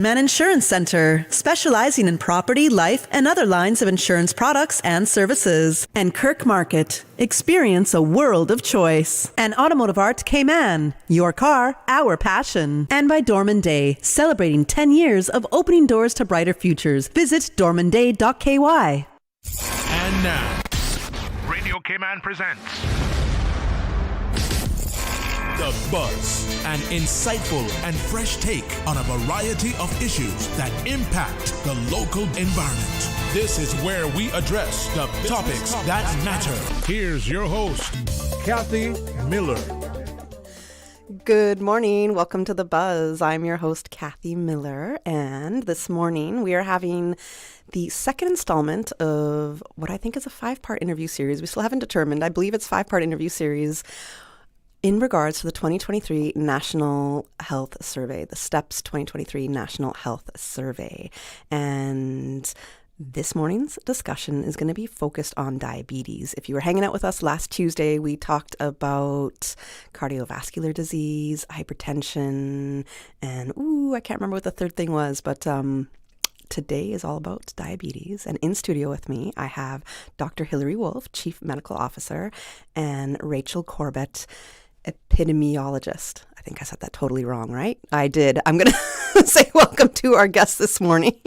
Man Insurance Center, specializing in property, life, and other lines of insurance products and services. And Kirk Market, experience a world of choice. And Automotive Art Cayman, your car, our passion. And by Dorman Day, celebrating 10 years of opening doors to brighter futures. Visit dormanday.ky. And now, Radio Cayman presents The Buzz, an insightful and fresh take on a variety of issues that impact the local environment. This is where we address the topics that matter. Here's your host, Kathy Miller. Good morning. Welcome to The Buzz. I'm your host, Kathy Miller, and this morning we are having the second installment of what I think is a 5-part interview series. We still haven't determined. I believe it's a 5-part interview series in regards to the 2023 National Health Survey, the STEPS 2023 National Health Survey. And this morning's discussion is going to be focused on diabetes. If you were hanging out with us last Tuesday, we talked about cardiovascular disease, hypertension, and I can't remember what the third thing was, but today is all about diabetes. And in studio with me, I have Dr. Hilary Wolf, Chief Medical Officer, and Rachel Corbett, epidemiologist. I think I said that totally wrong, right? I did. I'm going to say welcome to our guest this morning.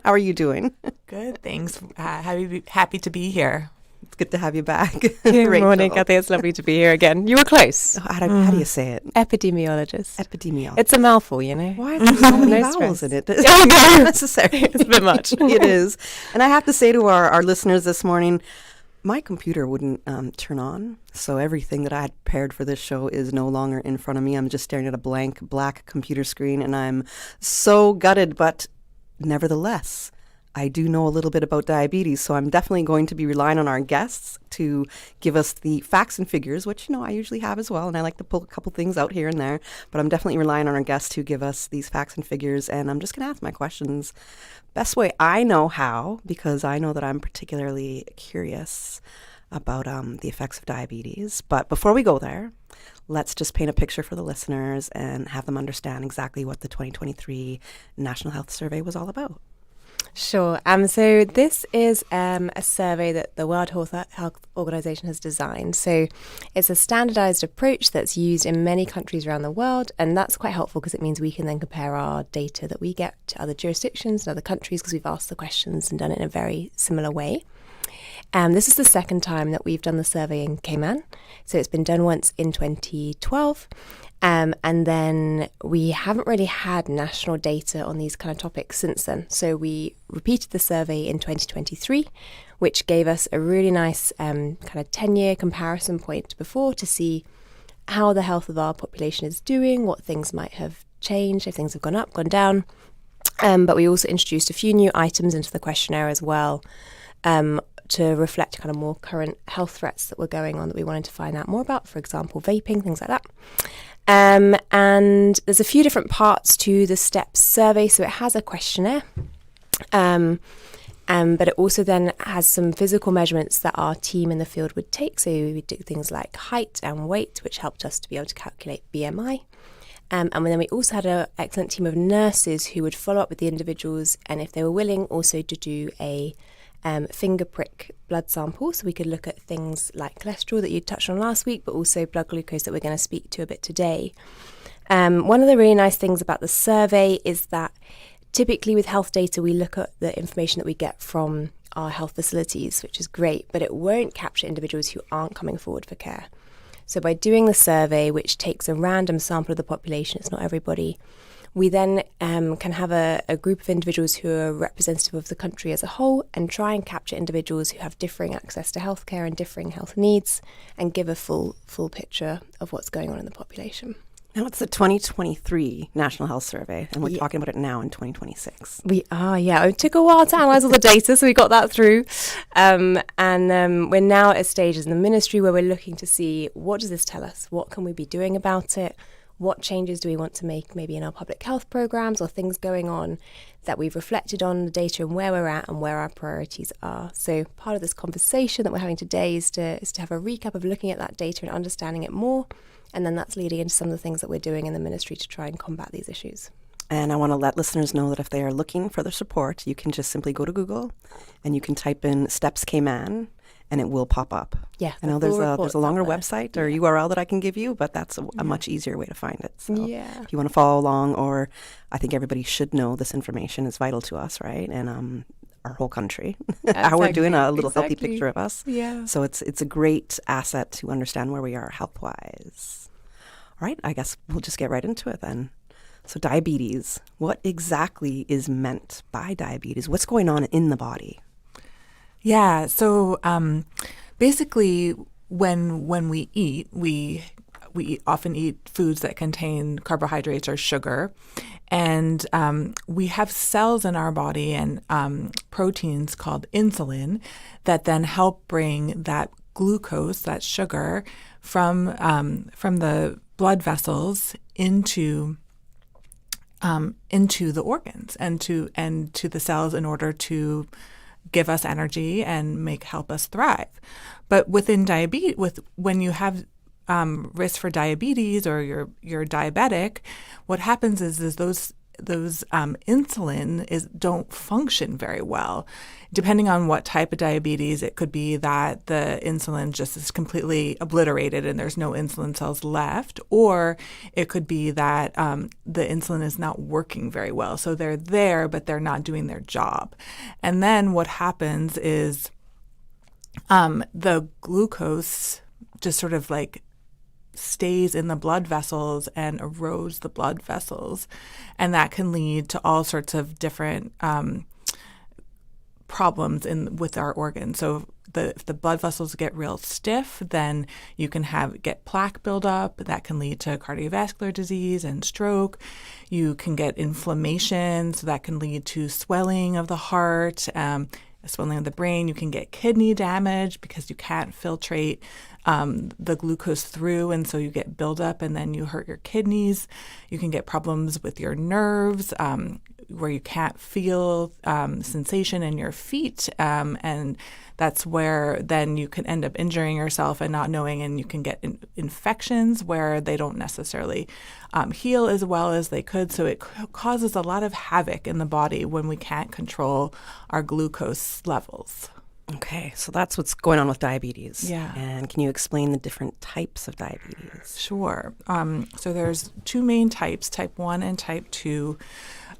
How are you doing? Good, thanks. Happy to be here. It's good to have you back. Good morning, Kathy. It's lovely to be here again. You were close. How do you say it? Epidemiologist. Epidemiologist. It's a mouthful, you know. Why are there so many No vowels stress. in it? It's not necessary. It's a bit much. It is. And I have to say to our listeners this morning, my computer wouldn't turn on, so everything that I had prepared for this show is no longer in front of me. I'm just staring at a blank black computer screen, and I'm so gutted, but nevertheless, I do know a little bit about diabetes, so I'm definitely going to be relying on our guests to give us the facts and figures, which, I usually have as well, and I like to pull a couple things out here and there, but I'm definitely relying on our guests to give us these facts and figures, and I'm just going to ask my questions best way I know how, because I know that I'm particularly curious about the effects of diabetes. But before we go there, let's just paint a picture for the listeners and have them understand exactly what the 2023 National Health Survey was all about. Sure. So this is a survey that the World Health Organization has designed. So it's a standardized approach that's used in many countries around the world, and that's quite helpful because it means we can then compare our data that we get to other jurisdictions and other countries because we've asked the questions and done it in a very similar way. This is the second time that we've done the survey in Cayman. So it's been done once in 2012. And then we haven't really had national data on these kind of topics since then. So we repeated the survey in 2023, which gave us a really nice kind of 10-year comparison point before to see how the health of our population is doing, what things might have changed, if things have gone up, gone down. But we also introduced a few new items into the questionnaire as well, to reflect kind of more current health threats that were going on that we wanted to find out more about, for example, vaping, things like that. And there's a few different parts to the STEPS survey. So it has a questionnaire, but it also then has some physical measurements that our team in the field would take. So we do things like height and weight, which helped us to be able to calculate BMI. And then we also had an excellent team of nurses who would follow up with the individuals, and if they were willing, also to do a finger prick blood sample, so we could look at things like cholesterol that you touched on last week, but also blood glucose that we're going to speak to a bit today. One of the really nice things about the survey is that typically with health data, we look at the information that we get from our health facilities, which is great, but it won't capture individuals who aren't coming forward for care. So by doing the survey, which takes a random sample of the population, it's not everybody, we then can have a group of individuals who are representative of the country as a whole and try and capture individuals who have differing access to healthcare and differing health needs and give a full picture of what's going on in the population. Now it's the 2023 National Health Survey, and we're talking about it now in 2026. We are, yeah. It took a while to analyse all the data, so we got that through. And we're now at stages in the ministry where we're looking to see, what does this tell us? What can we be doing about it? What changes do we want to make maybe in our public health programs or things going on that we've reflected on the data and where we're at and where our priorities are. So part of this conversation that we're having today is to have a recap of looking at that data and understanding it more. And then that's leading into some of the things that we're doing in the ministry to try and combat these issues. And I want to let listeners know that if they are looking for the support, you can just simply go to Google and you can type in Steps Cayman and it will pop up. Yeah, I know the there's full a report's longer up there. website or URL that I can give you, but that's a much easier way to find it. So Yeah. if you want to follow along, or I think everybody should know this information is vital to us, right? And our whole country, how we're doing, a little healthy Exactly. picture of us. Yeah. So it's a great asset to understand where we are health-wise. All right, I guess we'll just get right into it then. So diabetes, what exactly is meant by diabetes? What's going on in the body? Yeah. So basically, when we eat, we often eat foods that contain carbohydrates or sugar, and we have cells in our body and proteins called insulin that then help bring that glucose, that sugar, from the blood vessels into the organs and to the cells in order to give us energy and help us thrive. But within diabetes, when you have risk for diabetes or you're diabetic, what happens is those insulin don't function very well. Depending on what type of diabetes, it could be that the insulin just is completely obliterated and there's no insulin cells left, or it could be that the insulin is not working very well. So they're there, but they're not doing their job. And then what happens is the glucose just sort of like stays in the blood vessels and erodes the blood vessels. And that can lead to all sorts of different problems with our organs. So if the blood vessels get real stiff, then you can get plaque buildup. That can lead to cardiovascular disease and stroke. You can get inflammation, so that can lead to swelling of the heart, swelling of the brain. You can get kidney damage because you can't filtrate the glucose through, and so you get buildup and then you hurt your kidneys. You can get problems with your nerves where you can't feel sensation in your feet, and that's where then you can end up injuring yourself and not knowing, and you can get infections where they don't necessarily heal as well as they could. So it causes a lot of havoc in the body when we can't control our glucose levels. Okay, so that's what's going on with diabetes. Yeah. And can you explain the different types of diabetes? Sure. So there's two main types, type 1 and type 2.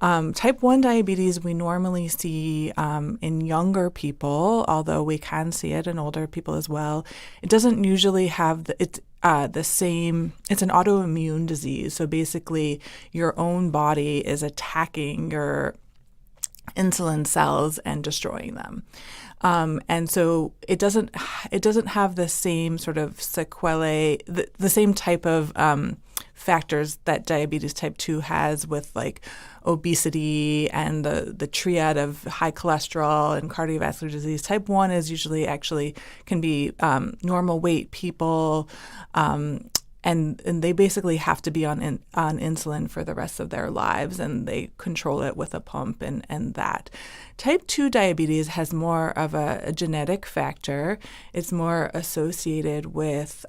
Type 1 diabetes we normally see in younger people, although we can see it in older people as well. It doesn't usually have the same, it's an autoimmune disease. So basically your own body is attacking your insulin cells and destroying them. And so it doesn't have the same sort of sequelae, the same type of factors that diabetes type 2 has, with like obesity and the triad of high cholesterol and cardiovascular disease. Type 1 is usually actually can be normal weight people, and they basically have to be on insulin for the rest of their lives, and they control it with a pump and that. Type 2 diabetes has more of a genetic factor. It's more associated with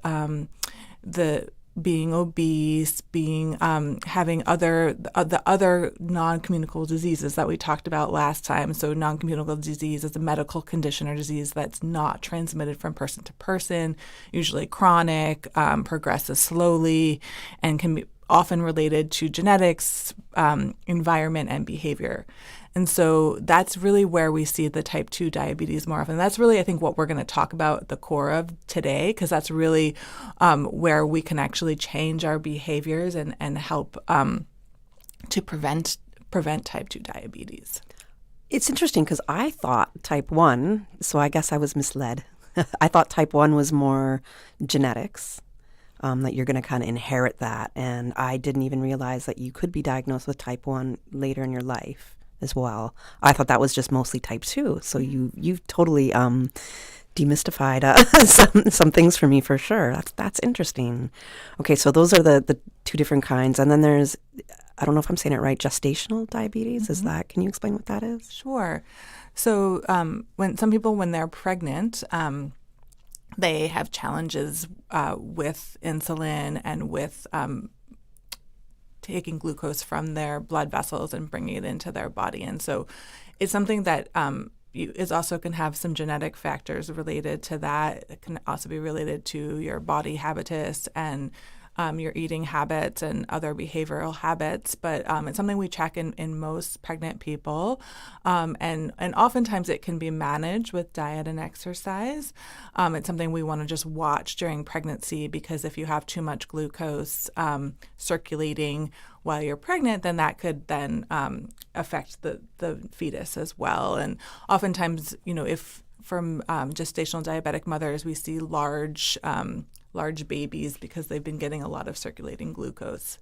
the being obese, having the other non-communicable diseases that we talked about last time. So non-communicable disease is a medical condition or disease that's not transmitted from person to person, usually chronic, progresses slowly, and can be often related to genetics, environment, and behavior. And so that's really where we see the type 2 diabetes more often. That's really, I think, what we're going to talk about at the core of today, because that's really where we can actually change our behaviors and help to prevent type 2 diabetes. It's interesting because I thought type 1, so I guess I was misled. I thought type 1 was more genetics, that you're going to kind of inherit that. And I didn't even realize that you could be diagnosed with type 1 later in your life as well. I thought that was just mostly type 2. So you've totally demystified some things for me for sure. That's interesting. Okay, so those are the two different kinds. And then there's, I don't know if I'm saying it right, gestational diabetes. Is that, can you explain what that is? Sure. So when some people, when they're pregnant, they have challenges with insulin and with taking glucose from their blood vessels and bringing it into their body. And so it's something that is also can have some genetic factors related to that. It can also be related to your body habitus and your eating habits and other behavioral habits, but it's something we check in most pregnant people, and oftentimes it can be managed with diet and exercise. It's something we want to just watch during pregnancy, because if you have too much glucose circulating while you're pregnant, then that could then affect the fetus as well. And oftentimes, if from gestational diabetic mothers, we see large babies because they've been getting a lot of circulating glucose.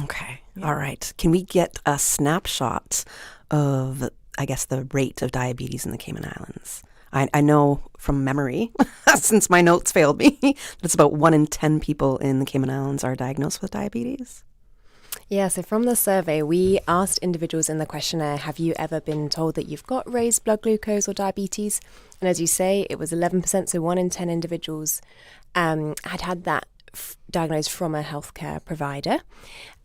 Okay. Yeah. All right. Can we get a snapshot of, I guess, the rate of diabetes in the Cayman Islands? I know from memory, since my notes failed me, that it's about 1 in 10 people in the Cayman Islands are diagnosed with diabetes. Yeah, so from the survey, we asked individuals in the questionnaire, have you ever been told that you've got raised blood glucose or diabetes? And as you say, it was 11%, so 1 in 10 individuals had that diagnosed from a healthcare provider.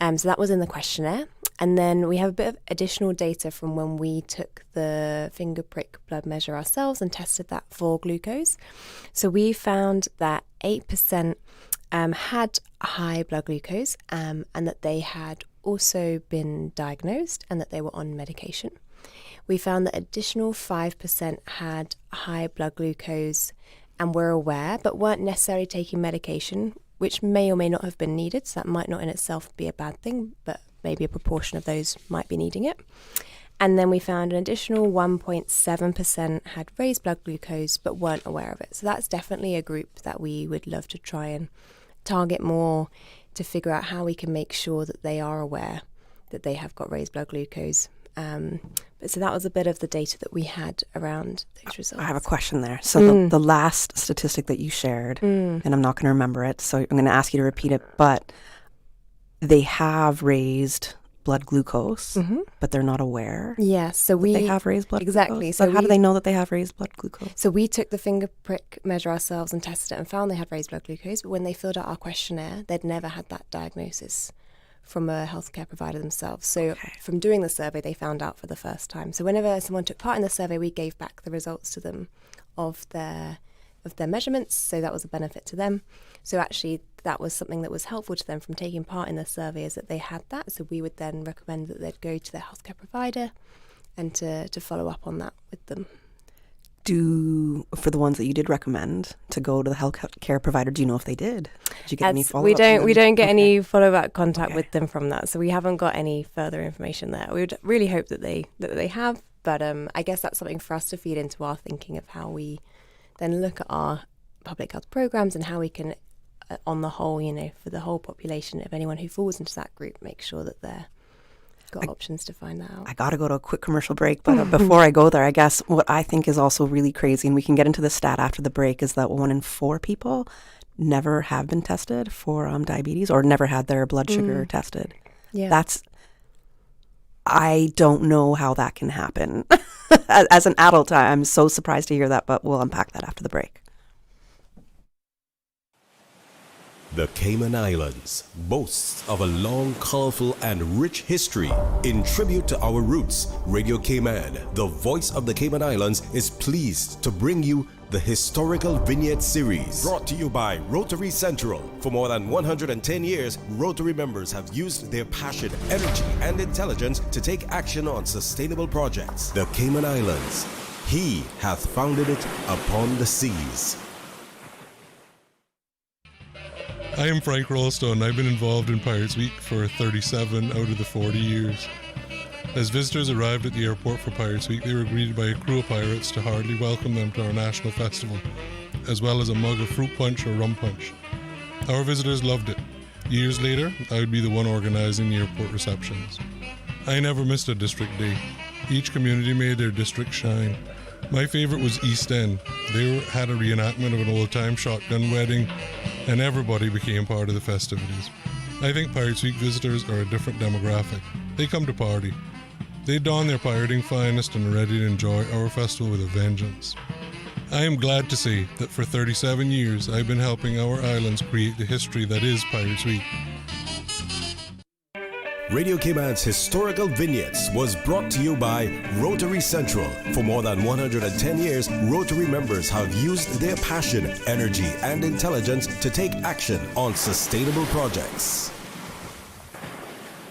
So that was in the questionnaire. And then we have a bit of additional data from when we took the finger prick blood measure ourselves and tested that for glucose. So we found that 8% had high blood glucose and that they had also been diagnosed and that they were on medication. We found that additional 5% had high blood glucose and were aware but weren't necessarily taking medication, which may or may not have been needed. So that might not in itself be a bad thing, but maybe a proportion of those might be needing it. And then we found an additional 1.7% had raised blood glucose but weren't aware of it. So that's definitely a group that we would love to try and target more to figure out how we can make sure that they are aware that they have got raised blood glucose. But so that was a bit of the data that we had around those results. I have a question there. So the last statistic that you shared, and I'm not going to remember it, so I'm going to ask you to repeat it, but they have raised blood glucose, but they're not aware. Yes, so they have raised blood glucose. Exactly. So how do they know that they have raised blood glucose? So we took the finger prick measure ourselves and tested it and found they had raised blood glucose, but when they filled out our questionnaire, they'd never had that diagnosis from a healthcare provider themselves. So from doing the survey, they found out for the first time. So whenever someone took part in the survey, we gave back the results to them of their measurements. So that was a benefit to them. So actually, that was something that was helpful to them from taking part in the survey, is that they had that. So we would then recommend that they'd go to their healthcare provider and to follow up on that with them. For the ones that you did recommend to go to the healthcare provider, do you know if they did? Did you get any follow-up? We don't get any follow-up contact with them from that, so we haven't got any further information there. We would really hope that they have, but I guess that's something for us to feed into our thinking of how we then look at our public health programs and how we can, on the whole, for the whole population, if anyone who falls into that group, make sure that they're got options to find that out. I got to go to a quick commercial break, but before I go there, I guess what I think is also really crazy, and we can get into the stat after the break, is that 1 in 4 people never have been tested for diabetes or never had their blood sugar tested. Yeah. I don't know how that can happen. As an adult, I'm so surprised to hear that, but we'll unpack that after the break. The Cayman Islands boasts of a long, colorful, and rich history. In tribute to our roots, Radio Cayman, the voice of the Cayman Islands, is pleased to bring you the Historical Vignette Series, brought to you by Rotary Central. For more than 110 years, Rotary members have used their passion, energy, and intelligence to take action on sustainable projects. The Cayman Islands, He hath founded it upon the seas. I am Frank Rolstone. I've been involved in Pirates Week for 37 out of the 40 years. As visitors arrived at the airport for Pirates Week, they were greeted by a crew of pirates to heartily welcome them to our national festival, as well as a mug of fruit punch or rum punch. Our visitors loved it. Years later, I would be the one organizing the airport receptions. I never missed a district day. Each community made their district shine. My favorite was East End. They had a reenactment of an old-time shotgun wedding, and everybody became part of the festivities. I think Pirates Week visitors are a different demographic. They come to party. They don their pirating finest and are ready to enjoy our festival with a vengeance. I am glad to say that for 37 years I've been helping our islands create the history that is Pirates Week. Radio Cayman's historical vignettes was brought to you by Rotary Central. For more than 110 years, Rotary members have used their passion, energy, and intelligence to take action on sustainable projects.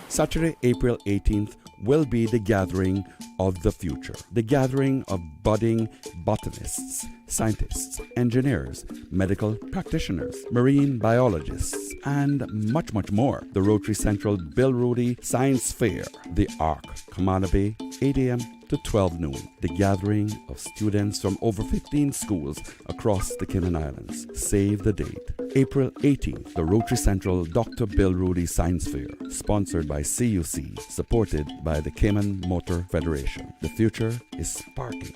Saturday, April 18th will be the gathering of the future. The gathering of budding botanists, scientists, engineers, medical practitioners, marine biologists, and much, much more. The Rotary Central Bill Rudy Science Fair, the Arc, Camana Bay, 8 a.m. to 12 noon. The gathering of students from over 15 schools across the Cayman Islands. Save the date. April 18th, the Rotary Central Dr. Bill Rudy Science Fair, sponsored by CUC, supported by the Cayman Motor Federation. The future is sparking.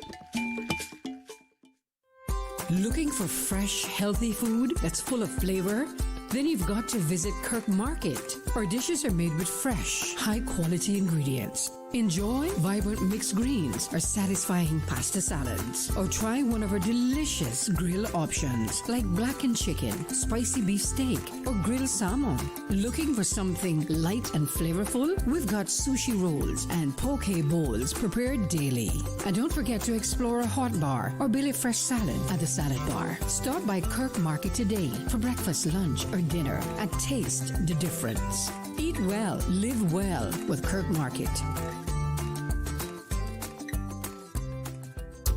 Looking for fresh, healthy food that's full of flavor? Then you've got to visit Kirk Market. Our dishes are made with fresh, high-quality ingredients. Enjoy vibrant mixed greens or satisfying pasta salads. Or try one of our delicious grill options like blackened chicken, spicy beef steak, or grilled salmon. Looking for something light and flavorful? We've got sushi rolls and poke bowls prepared daily. And don't forget to explore a hot bar or Billy Fresh salad at the salad bar. Stop by Kirk Market today for breakfast, lunch, or dinner and taste the difference. Eat well, live well with Kirk Market.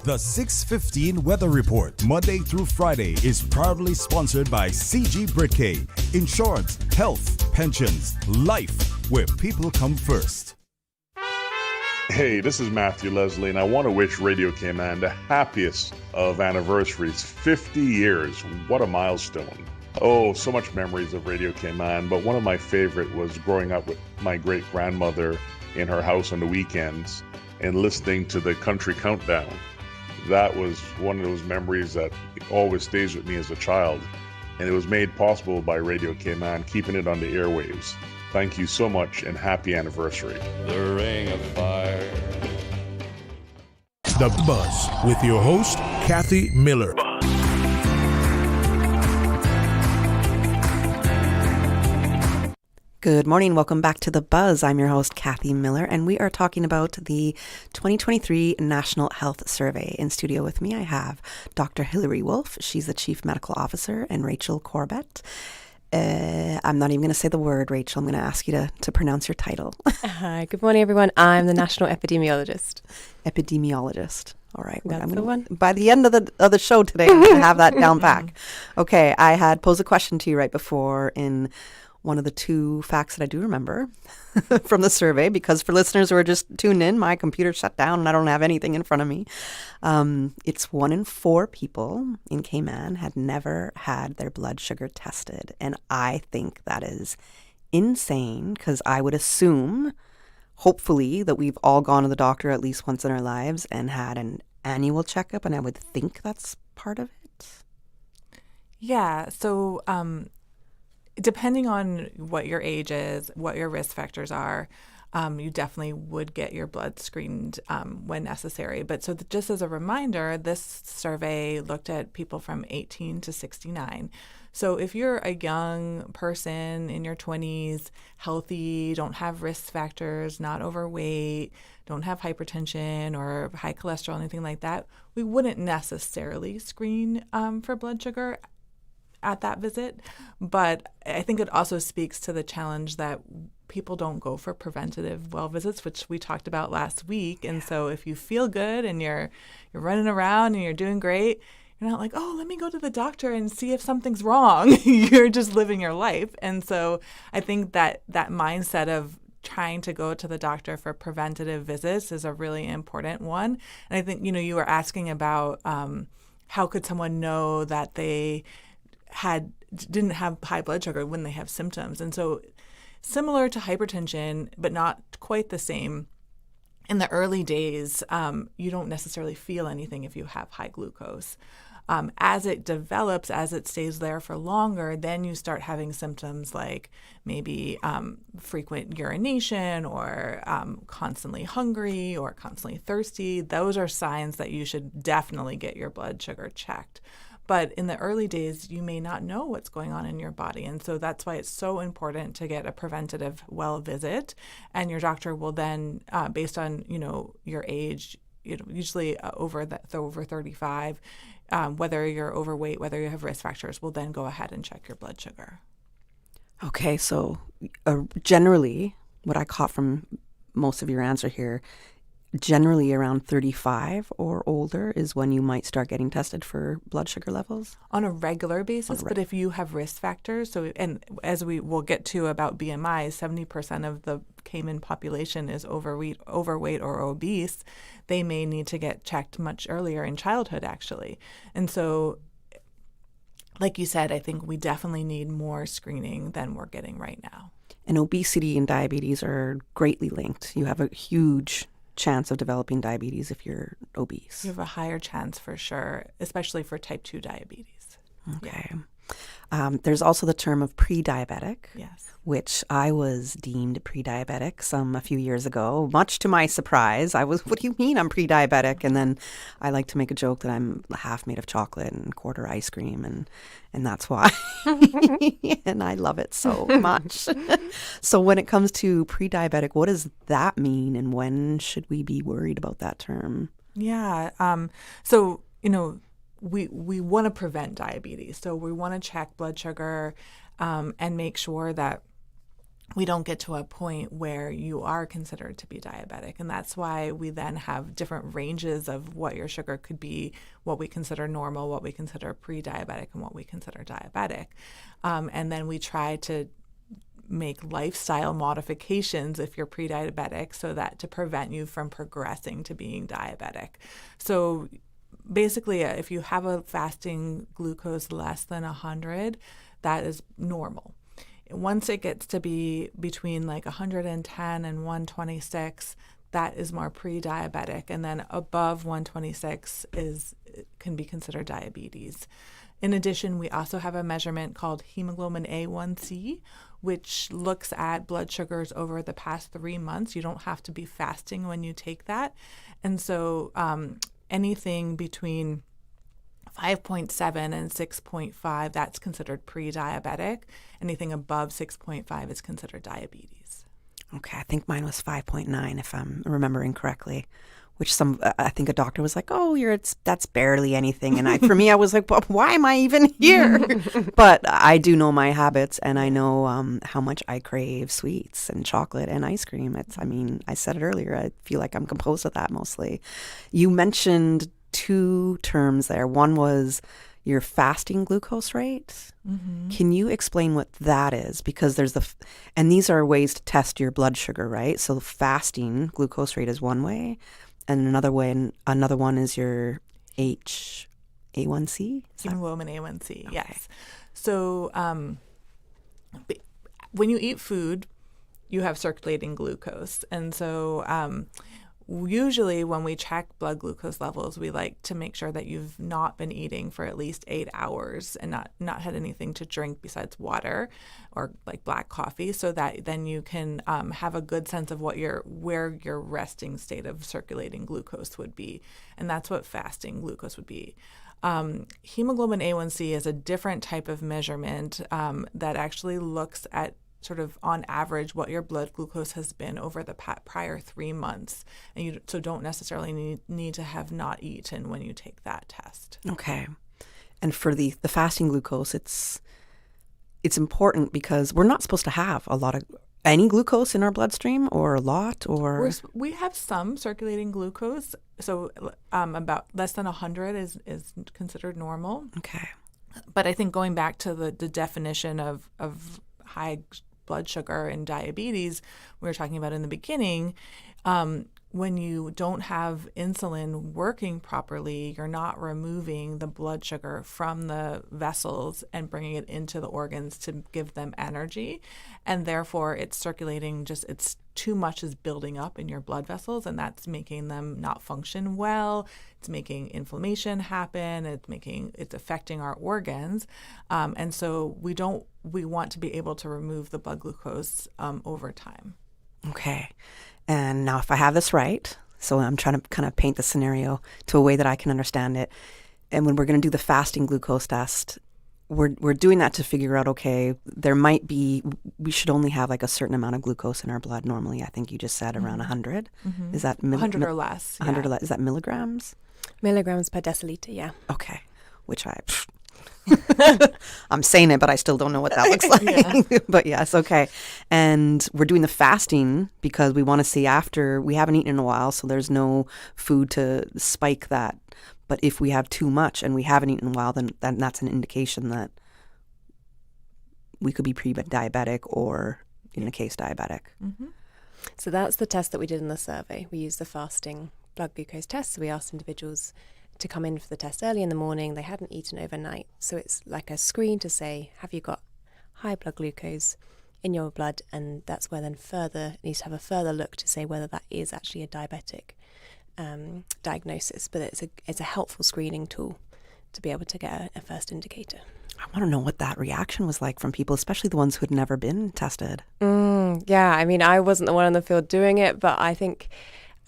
The 6:15 Weather Report, Monday through Friday, is proudly sponsored by CG Britcay. Insurance, health, pensions, life, where people come first. Hey, this is Matthew Leslie, and I want to wish Radio Cayman the happiest of anniversaries. 50 years. What a milestone. Oh, so much memories of Radio Cayman, but one of my favorite was growing up with my great-grandmother in her house on the weekends and listening to the Country Countdown. That was one of those memories that always stays with me as a child, and it was made possible by Radio Cayman, keeping it on the airwaves. Thank you so much, and happy anniversary. The Ring of Fire. The Buzz with your host, Kathy Miller. Good morning. Welcome back to The Buzz. I'm your host, Kathy Miller, and we are talking about the 2023 National Health Survey. In studio with me, I have Dr. Hilary Wolf. She's the Chief Medical Officer, and Rachel Corbett. I'm not even going to say the word, Rachel. I'm going to ask you to pronounce your title. Hi, good morning, everyone. I'm the National Epidemiologist. Epidemiologist. All right. That's the one. By the end of the show today, I'm going to have that down back. Okay. I had posed a question to you right before in one of the two facts that I do remember from the survey, because for listeners who are just tuned in, my computer shut down and I don't have anything in front of me. It's 1 in 4 people in Cayman had never had their blood sugar tested. And I think that is insane, because I would assume, hopefully, that we've all gone to the doctor at least once in our lives and had an annual checkup. And I would think that's part of it. Yeah. So, depending on what your age is, what your risk factors are, you definitely would get your blood screened when necessary. But so just as a reminder, this survey looked at people from 18 to 69. So if you're a young person in your 20s, healthy, don't have risk factors, not overweight, don't have hypertension or high cholesterol, anything like that, we wouldn't necessarily screen for blood sugar at that visit. But I think it also speaks to the challenge that people don't go for preventative well visits, which we talked about last week. And so if you feel good and you're running around and you're doing great, you're not like, oh, let me go to the doctor and see if something's wrong. You're just living your life. And so I think that mindset of trying to go to the doctor for preventative visits is a really important one. And I think, you were asking about how could someone know that they didn't have high blood sugar when they have symptoms. And so similar to hypertension, but not quite the same, in the early days, you don't necessarily feel anything if you have high glucose. As it develops, as it stays there for longer, then you start having symptoms like maybe frequent urination or constantly hungry or constantly thirsty. Those are signs that you should definitely get your blood sugar checked. But in the early days, you may not know what's going on in your body. And so that's why it's so important to get a preventative well visit. And your doctor will then, based on, your age, usually over 35, whether you're overweight, whether you have risk factors, will then go ahead and check your blood sugar. Okay, so generally, what I caught from most of your answer here, generally around 35 or older is when you might start getting tested for blood sugar levels? On a regular basis, but if you have risk factors, and as we will get to about BMI, 70% of the Cayman population is overweight or obese. They may need to get checked much earlier in childhood, actually. And so, like you said, I think we definitely need more screening than we're getting right now. And obesity and diabetes are greatly linked. You have a huge chance of developing diabetes if you're obese. You have a higher chance for sure, especially for type 2 diabetes. Okay. There's also the term of pre-diabetic, yes, which I was deemed pre-diabetic a few years ago. Much to my surprise, I was, what do you mean I'm pre-diabetic? And then I like to make a joke that I'm half made of chocolate and quarter ice cream, and that's why. And I love it so much. So when it comes to pre-diabetic, what does that mean, and when should we be worried about that term? Yeah. We want to prevent diabetes. So we want to check blood sugar and make sure that we don't get to a point where you are considered to be diabetic. And that's why we then have different ranges of what your sugar could be, what we consider normal, what we consider pre-diabetic, and what we consider diabetic. And then we try to make lifestyle modifications if you're pre-diabetic so that to prevent you from progressing to being diabetic. So basically, if you have a fasting glucose less than 100, that is normal. Once it gets to be between like 110 and 126, that is more pre-diabetic. And then above 126 can be considered diabetes. In addition, we also have a measurement called hemoglobin A1C, which looks at blood sugars over the past 3 months. You don't have to be fasting when you take that. And so anything between 5.7 and 6.5, that's considered pre-diabetic. Anything above 6.5 is considered diabetes. Okay, I think mine was 5.9 if I'm remembering correctly, which I think a doctor was like, oh, that's barely anything. And for me, I was like, well, why am I even here? But I do know my habits, and I know how much I crave sweets and chocolate and ice cream. I said it earlier, I feel like I'm composed of that mostly. You mentioned two terms there. One was your fasting glucose rate. Mm-hmm. Can you explain what that is? Because there's and these are ways to test your blood sugar, right? So fasting glucose rate is one way, and another one is your A1C? Hemoglobin A1C, okay. Yes. So when you eat food, you have circulating glucose. And so usually when we check blood glucose levels, we like to make sure that you've not been eating for at least 8 hours and not had anything to drink besides water or like black coffee, so that then you can have a good sense of where your resting state of circulating glucose would be. And that's what fasting glucose would be. Hemoglobin A1C is a different type of measurement that actually looks at sort of on average what your blood glucose has been over the prior 3 months. And you don't necessarily need to have not eaten when you take that test. Okay. And for the fasting glucose, it's important because we're not supposed to have any glucose in our bloodstream, or a lot, or we have some circulating glucose. So about less than 100 is considered normal. Okay. But I think going back to the definition of high blood sugar and diabetes we were talking about in the beginning, when you don't have insulin working properly, you're not removing the blood sugar from the vessels and bringing it into the organs to give them energy. And therefore, it's circulating it's too much is building up in your blood vessels, and that's making them not function well. It's making inflammation happen. It's affecting our organs. And so we want to be able to remove the blood glucose over time. Okay. And now if I have this right, so I'm trying to kind of paint the scenario to a way that I can understand it. And when we're going to do the fasting glucose test, we're doing that to figure out, okay, we should only have like a certain amount of glucose in our blood normally. I think you just said around 100. Mm-hmm. Is that 100 or less? 100 or less. Is that milligrams? Milligrams per deciliter, yeah. Okay. Which I'm saying it, but I still don't know what that looks like. But yes, okay. And we're doing the fasting because we want to see after we haven't eaten in a while, so there's no food to spike that. But if we have too much and we haven't eaten in a while, then that's an indication that we could be pre-diabetic or, in the case, diabetic. Mm-hmm. So that's the test that we did in the survey. We used the fasting blood glucose test. So we asked individuals to come in for the test early in the morning. They hadn't eaten overnight. So it's like a screen to say, have you got high blood glucose in your blood? And that's where then it needs to have a further look to say whether that is actually a diabetic diagnosis. But it's a helpful screening tool to be able to get a first indicator. I want to know what that reaction was like from people, especially the ones who had never been tested. Yeah, I mean, I wasn't the one in the field doing it, but I think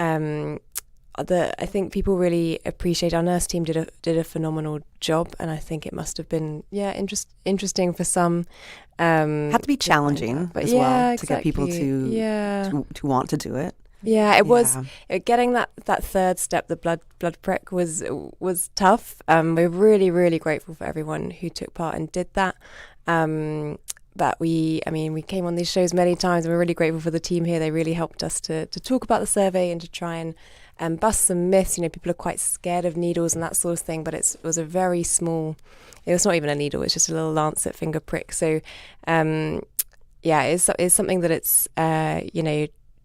I think people really appreciate. Our nurse team did a phenomenal job, and I think it must have been interesting for some. Had to be challenging as well to get people to want to do it. Yeah, it was getting that third step, the blood prick was tough. We're really, really grateful for everyone who took part and did that. But we came on these shows many times, and we're really grateful for the team here. They really helped us to talk about the survey and to try and bust some myths. You know, people are quite scared of needles and that sort of thing, but it was a very small. It was not even a needle; it's just a little lancet finger prick. So, it's something that it's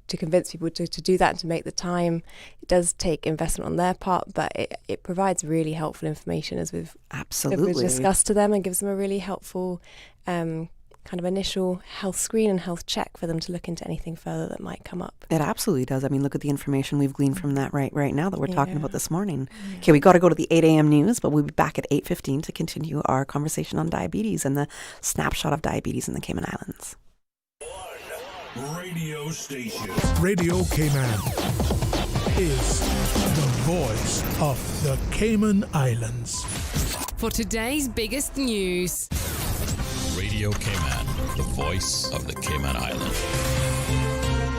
to convince people to do that and to make the time. It does take investment on their part, but it provides really helpful information as we've discussed to them, and gives them a really helpful kind of initial health screen and health check for them to look into anything further that might come up. It absolutely does. I mean, look at the information we've gleaned from that right now that we're talking about this morning. Yeah. Okay, we got to go to the 8 a.m. news, but we'll be back at 8:15 to continue our conversation on diabetes and the snapshot of diabetes in the Cayman Islands. Radio station. Radio Cayman is the voice of the Cayman Islands. For today's biggest news. Radio Cayman, the voice of the Cayman Islands.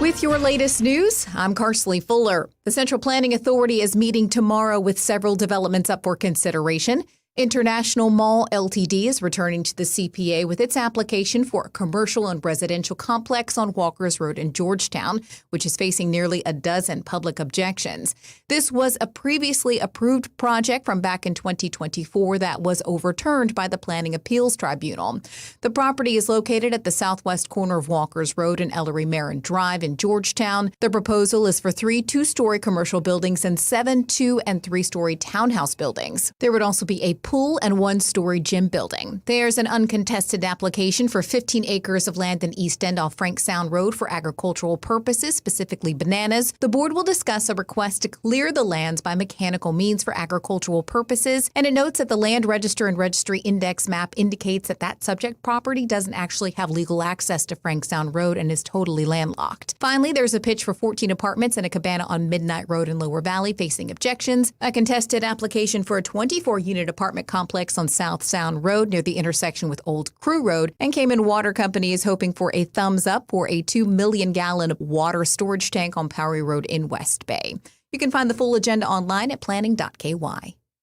With your latest news, I'm Karsley Fuller. The Central Planning Authority is meeting tomorrow with several developments up for consideration. International Mall Ltd. is returning to the CPA with its application for a commercial and residential complex on Walkers Road in Georgetown, which is facing nearly a dozen public objections. This was a previously approved project from back in 2024 that was overturned by the Planning Appeals Tribunal. The property is located at the southwest corner of Walkers Road and Ellery Marin Drive in Georgetown. The proposal is for 3 two-story commercial buildings and 7 2- and 3-story townhouse buildings. There would also be a pool and 1-story gym building. There's an uncontested application for 15 acres of land in East End off Frank Sound Road for agricultural purposes, specifically bananas. The board will discuss a request to clear the lands by mechanical means for agricultural purposes, and it notes that the land register and registry index map indicates that subject property doesn't actually have legal access to Frank Sound Road and is totally landlocked. Finally, there's a pitch for 14 apartments and a cabana on Midnight Road in Lower Valley facing objections. A contested application for a 24-unit apartment complex on South Sound Road near the intersection with Old Crew Road, and Cayman Water Company is hoping for a thumbs up for a 2 million-gallon water storage tank on Powery Road in West Bay. You can find the full agenda online at planning.ky.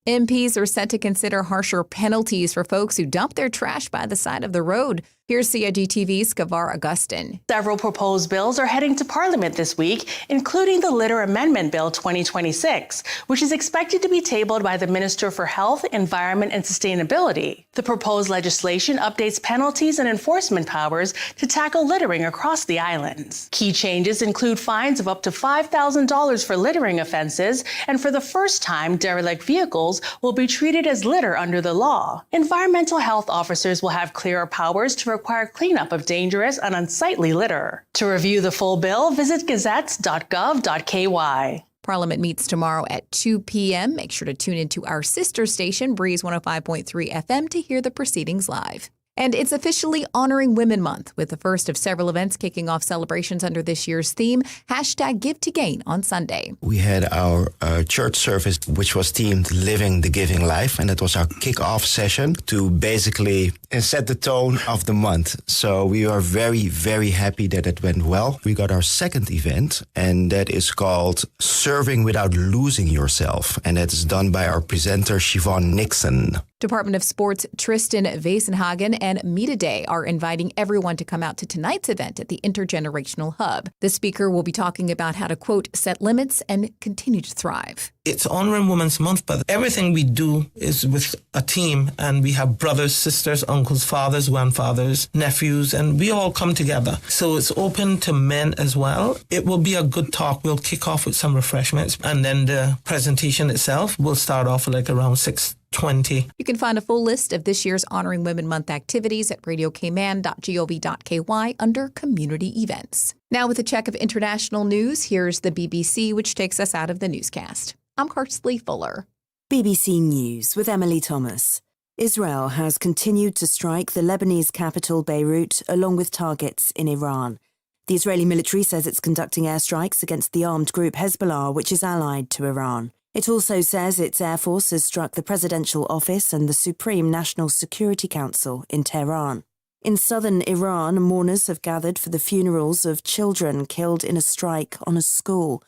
MPs are set to consider harsher penalties for folks who dump their trash by the side of the road. Here's CIGTV's Kavar Augustin. Several proposed bills are heading to Parliament this week, including the Litter Amendment Bill 2026, which is expected to be tabled by the Minister for Health, Environment and Sustainability. The proposed legislation updates penalties and enforcement powers to tackle littering across the islands. Key changes include fines of up to $5,000 for littering offenses, and for the first time, derelict vehicles will be treated as litter under the law. Environmental health officers will have clearer powers to require cleanup of dangerous and unsightly litter. To review the full bill, visit gazettes.gov.ky. Parliament meets tomorrow at 2 p.m. Make sure to tune into our sister station, Breeze 105.3 FM, to hear the proceedings live. And it's officially Honoring Women Month, with the first of several events kicking off celebrations under this year's theme, #GiveToGain, on Sunday. We had our church service, which was themed Living the Giving Life, and that was our kick-off session to basically set the tone of the month. So we are very, very happy that it went well. We got our second event, and that is called Serving Without Losing Yourself, and that is done by our presenter, Siobhan Nixon. Department of Sports Tristan Wesenhagen and Meeta Day are inviting everyone to come out to tonight's event at the Intergenerational Hub. The speaker will be talking about how to, quote, set limits and continue to thrive. It's Honoring Women's Month, but everything we do is with a team, and we have brothers, sisters, uncles, fathers, grandfathers, nephews, and we all come together. So it's open to men as well. It will be a good talk. We'll kick off with some refreshments, and then the presentation itself will start off like around 6:20. You can find a full list of this year's Honoring Women Month activities at radiocayman.gov.ky under Community Events. Now with a check of international news, here's the BBC, which takes us out of the newscast. I'm Karsley Fuller. BBC News with Emily Thomas. Israel has continued to strike the Lebanese capital Beirut along with targets in Iran. The Israeli military says it's conducting airstrikes against the armed group Hezbollah, which is allied to Iran. It also says its air force has struck the presidential office and the Supreme National Security Council in Tehran. In southern Iran, mourners have gathered for the funerals of children killed in a strike on a school.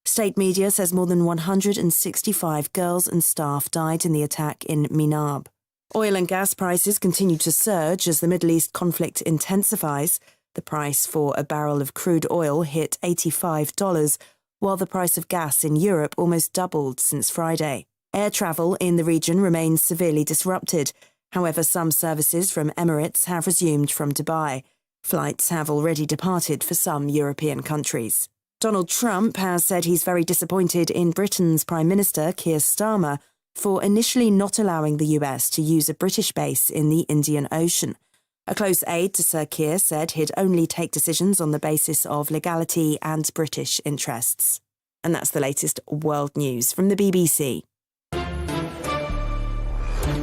State media says more than 165 girls and staff died in the attack in Minab. Oil and gas prices continue to surge as the Middle East conflict intensifies. The price for a barrel of crude oil hit $85, while the price of gas in Europe almost doubled since Friday. Air travel in the region remains severely disrupted. However, some services from Emirates have resumed from Dubai. Flights have already departed for some European countries. Donald Trump has said he's very disappointed in Britain's Prime Minister, Keir Starmer, for initially not allowing the US to use a British base in the Indian Ocean. A close aide to Sir Keir said he'd only take decisions on the basis of legality and British interests. And that's the latest world news from the BBC.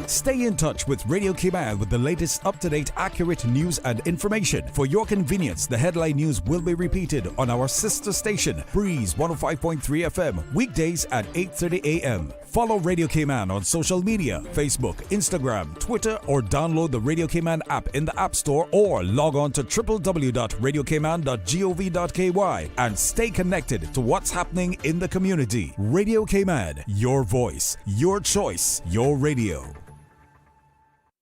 Stay in touch with Radio Cayman with the latest up-to-date, accurate news and information. For your convenience, the headline news will be repeated on our sister station, Breeze 105.3 FM, weekdays at 8:30 a.m. Follow Radio Cayman on social media, Facebook, Instagram, Twitter, or download the Radio Cayman app in the App Store or log on to www.radiocayman.gov.ky and stay connected to what's happening in the community. Radio Cayman, your voice, your choice, your radio.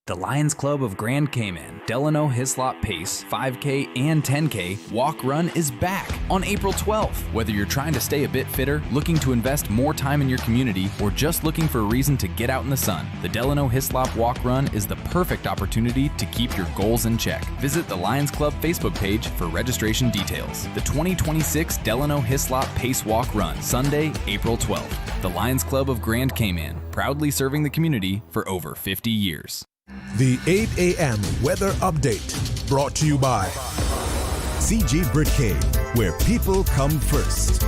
The Lions Club of Grand Cayman, Delano Hislop Pace, 5K and 10K Walk Run is back on April 12th. Whether you're trying to stay a bit fitter, looking to invest more time in your community, or just looking for a reason to get out in the sun, the Delano Hislop Walk Run is the perfect opportunity to keep your goals in check. Visit the Lions Club Facebook page for registration details. The 2026 Delano Hislop Pace Walk Run, Sunday, April 12th. The Lions Club of Grand Cayman, proudly serving the community for over 50 years. The 8 a.m. weather update brought to you by CG Britcay, where people come first.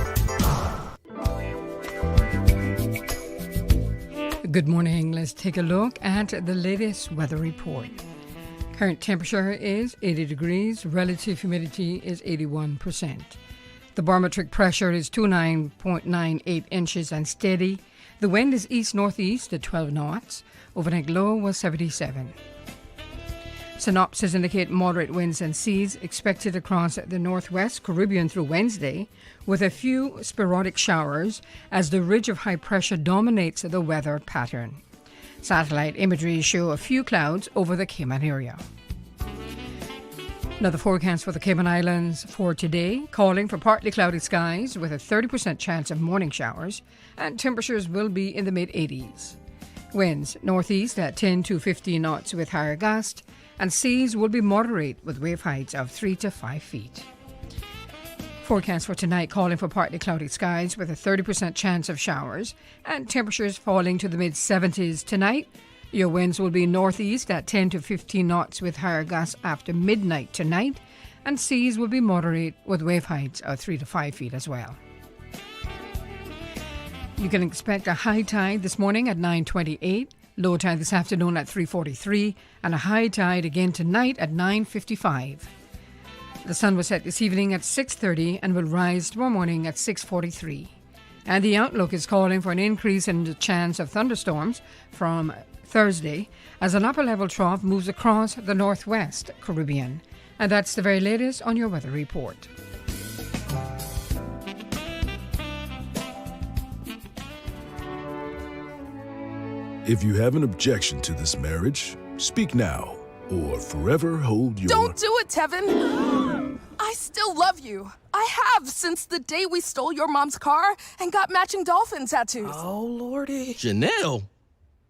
Good morning. Let's take a look at the latest weather report. Current temperature is 80 degrees. Relative humidity is 81%. The barometric pressure is 29.98 inches and steady. The wind is east-northeast at 12 knots. Overnight low was 77. Synopsis indicate moderate winds and seas expected across the northwest Caribbean through Wednesday, with a few sporadic showers as the ridge of high pressure dominates the weather pattern. Satellite imagery show a few clouds over the Cayman area. Now the forecast for the Cayman Islands for today, calling for partly cloudy skies with a 30% chance of morning showers, and temperatures will be in the mid-80s. Winds northeast at 10 to 15 knots with higher gust, and seas will be moderate with wave heights of 3 to 5 feet. Forecast for tonight calling for partly cloudy skies with a 30% chance of showers, and temperatures falling to the mid-70s tonight. Your winds will be northeast at 10 to 15 knots with higher gusts after midnight tonight, and seas will be moderate with wave heights of 3 to 5 feet as well. You can expect a high tide this morning at 9:28, Low tide this afternoon at 3:43 and a high tide again tonight at 9:55. The sun will set this evening at 6:30 and will rise tomorrow morning at 6:43. And the outlook is calling for an increase in the chance of thunderstorms from Thursday as an upper level trough moves across the northwest Caribbean. And that's the very latest on your weather report. If you have an objection to this marriage, speak now or forever hold your... Don't do it, Tevin! I still love you. I have since the day we stole your mom's car and got matching dolphin tattoos. Oh, Lordy. Janelle?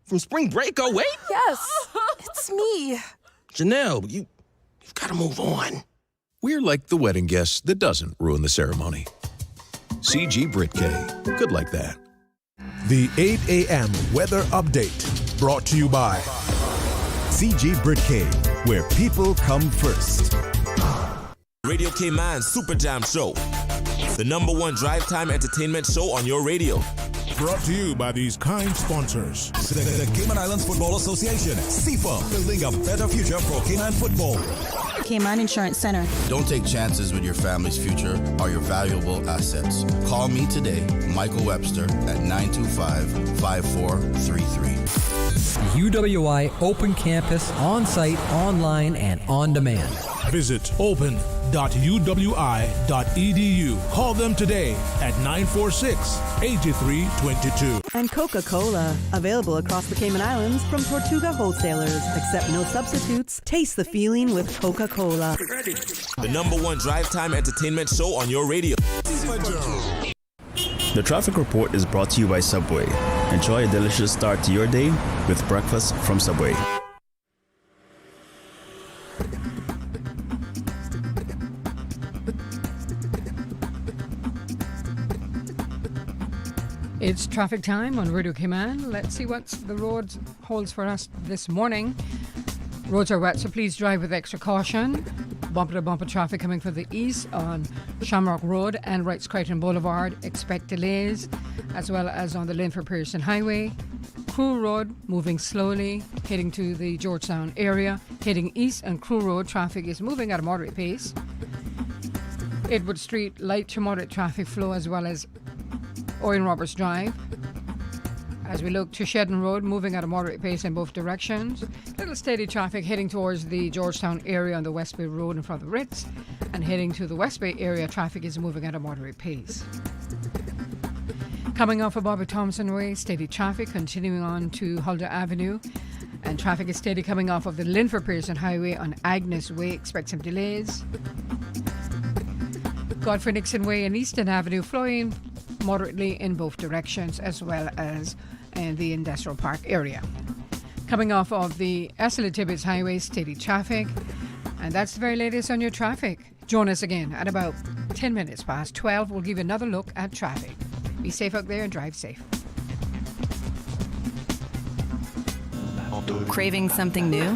From spring break, oh wait? Yes, it's me. Janelle, you've got to move on. We're like the wedding guest that doesn't ruin the ceremony. CG Britke. Good like that. The 8 a.m. weather update brought to you by CG Britke, where people come first. Radio Cayman Super Jam Show, the #1 drive time entertainment show on your radio. Brought to you by these kind sponsors. The Cayman Islands Football Association, CIFA, building a better future for Cayman football. Cayman Insurance Center. Don't take chances with your family's future or your valuable assets. Call me today, Michael Webster, at 925-5433. UWI Open Campus, on-site, online, and on demand. Visit open.uwi.edu. Call them today at 946-8322. And Coca-Cola, available across the Cayman Islands from Tortuga wholesalers. Accept no substitutes. Taste the feeling with Coca-Cola. The #1 drive time entertainment show on your radio. The traffic report is brought to you by Subway. Enjoy a delicious start to your day with breakfast from Subway. It's traffic time on Radio Cayman. Let's see what the road holds for us this morning. Roads are wet, so please drive with extra caution. Bumper-to-bumper traffic coming from the east on Shamrock Road and Wrights Crichton Boulevard. Expect delays, as well as on the Linford Pearson Highway. Crew Road moving slowly, heading to the Georgetown area. Heading east on Crew Road, traffic is moving at a moderate pace. Edward Street, light to moderate traffic flow, as well as Owen Roberts Drive. As we look to Shedden Road, moving at a moderate pace in both directions. Little steady traffic heading towards the Georgetown area on the West Bay Road in front of the Ritz. And heading to the West Bay area, traffic is moving at a moderate pace. Coming off of Bobby Thompson Way, steady traffic continuing on to Huldah Avenue. And traffic is steady coming off of the Linford Pearson Highway on Agnes Way. Expect some delays. Godfrey Nixon Way and Eastern Avenue flowing moderately in both directions, as well as in the Industrial Park area. Coming off of the Ursula Tibbetts Highway, steady traffic. And that's the very latest on your traffic. Join us again at about 10 minutes past 12. We'll give you another look at traffic. Be safe out there and drive safe. Craving something new?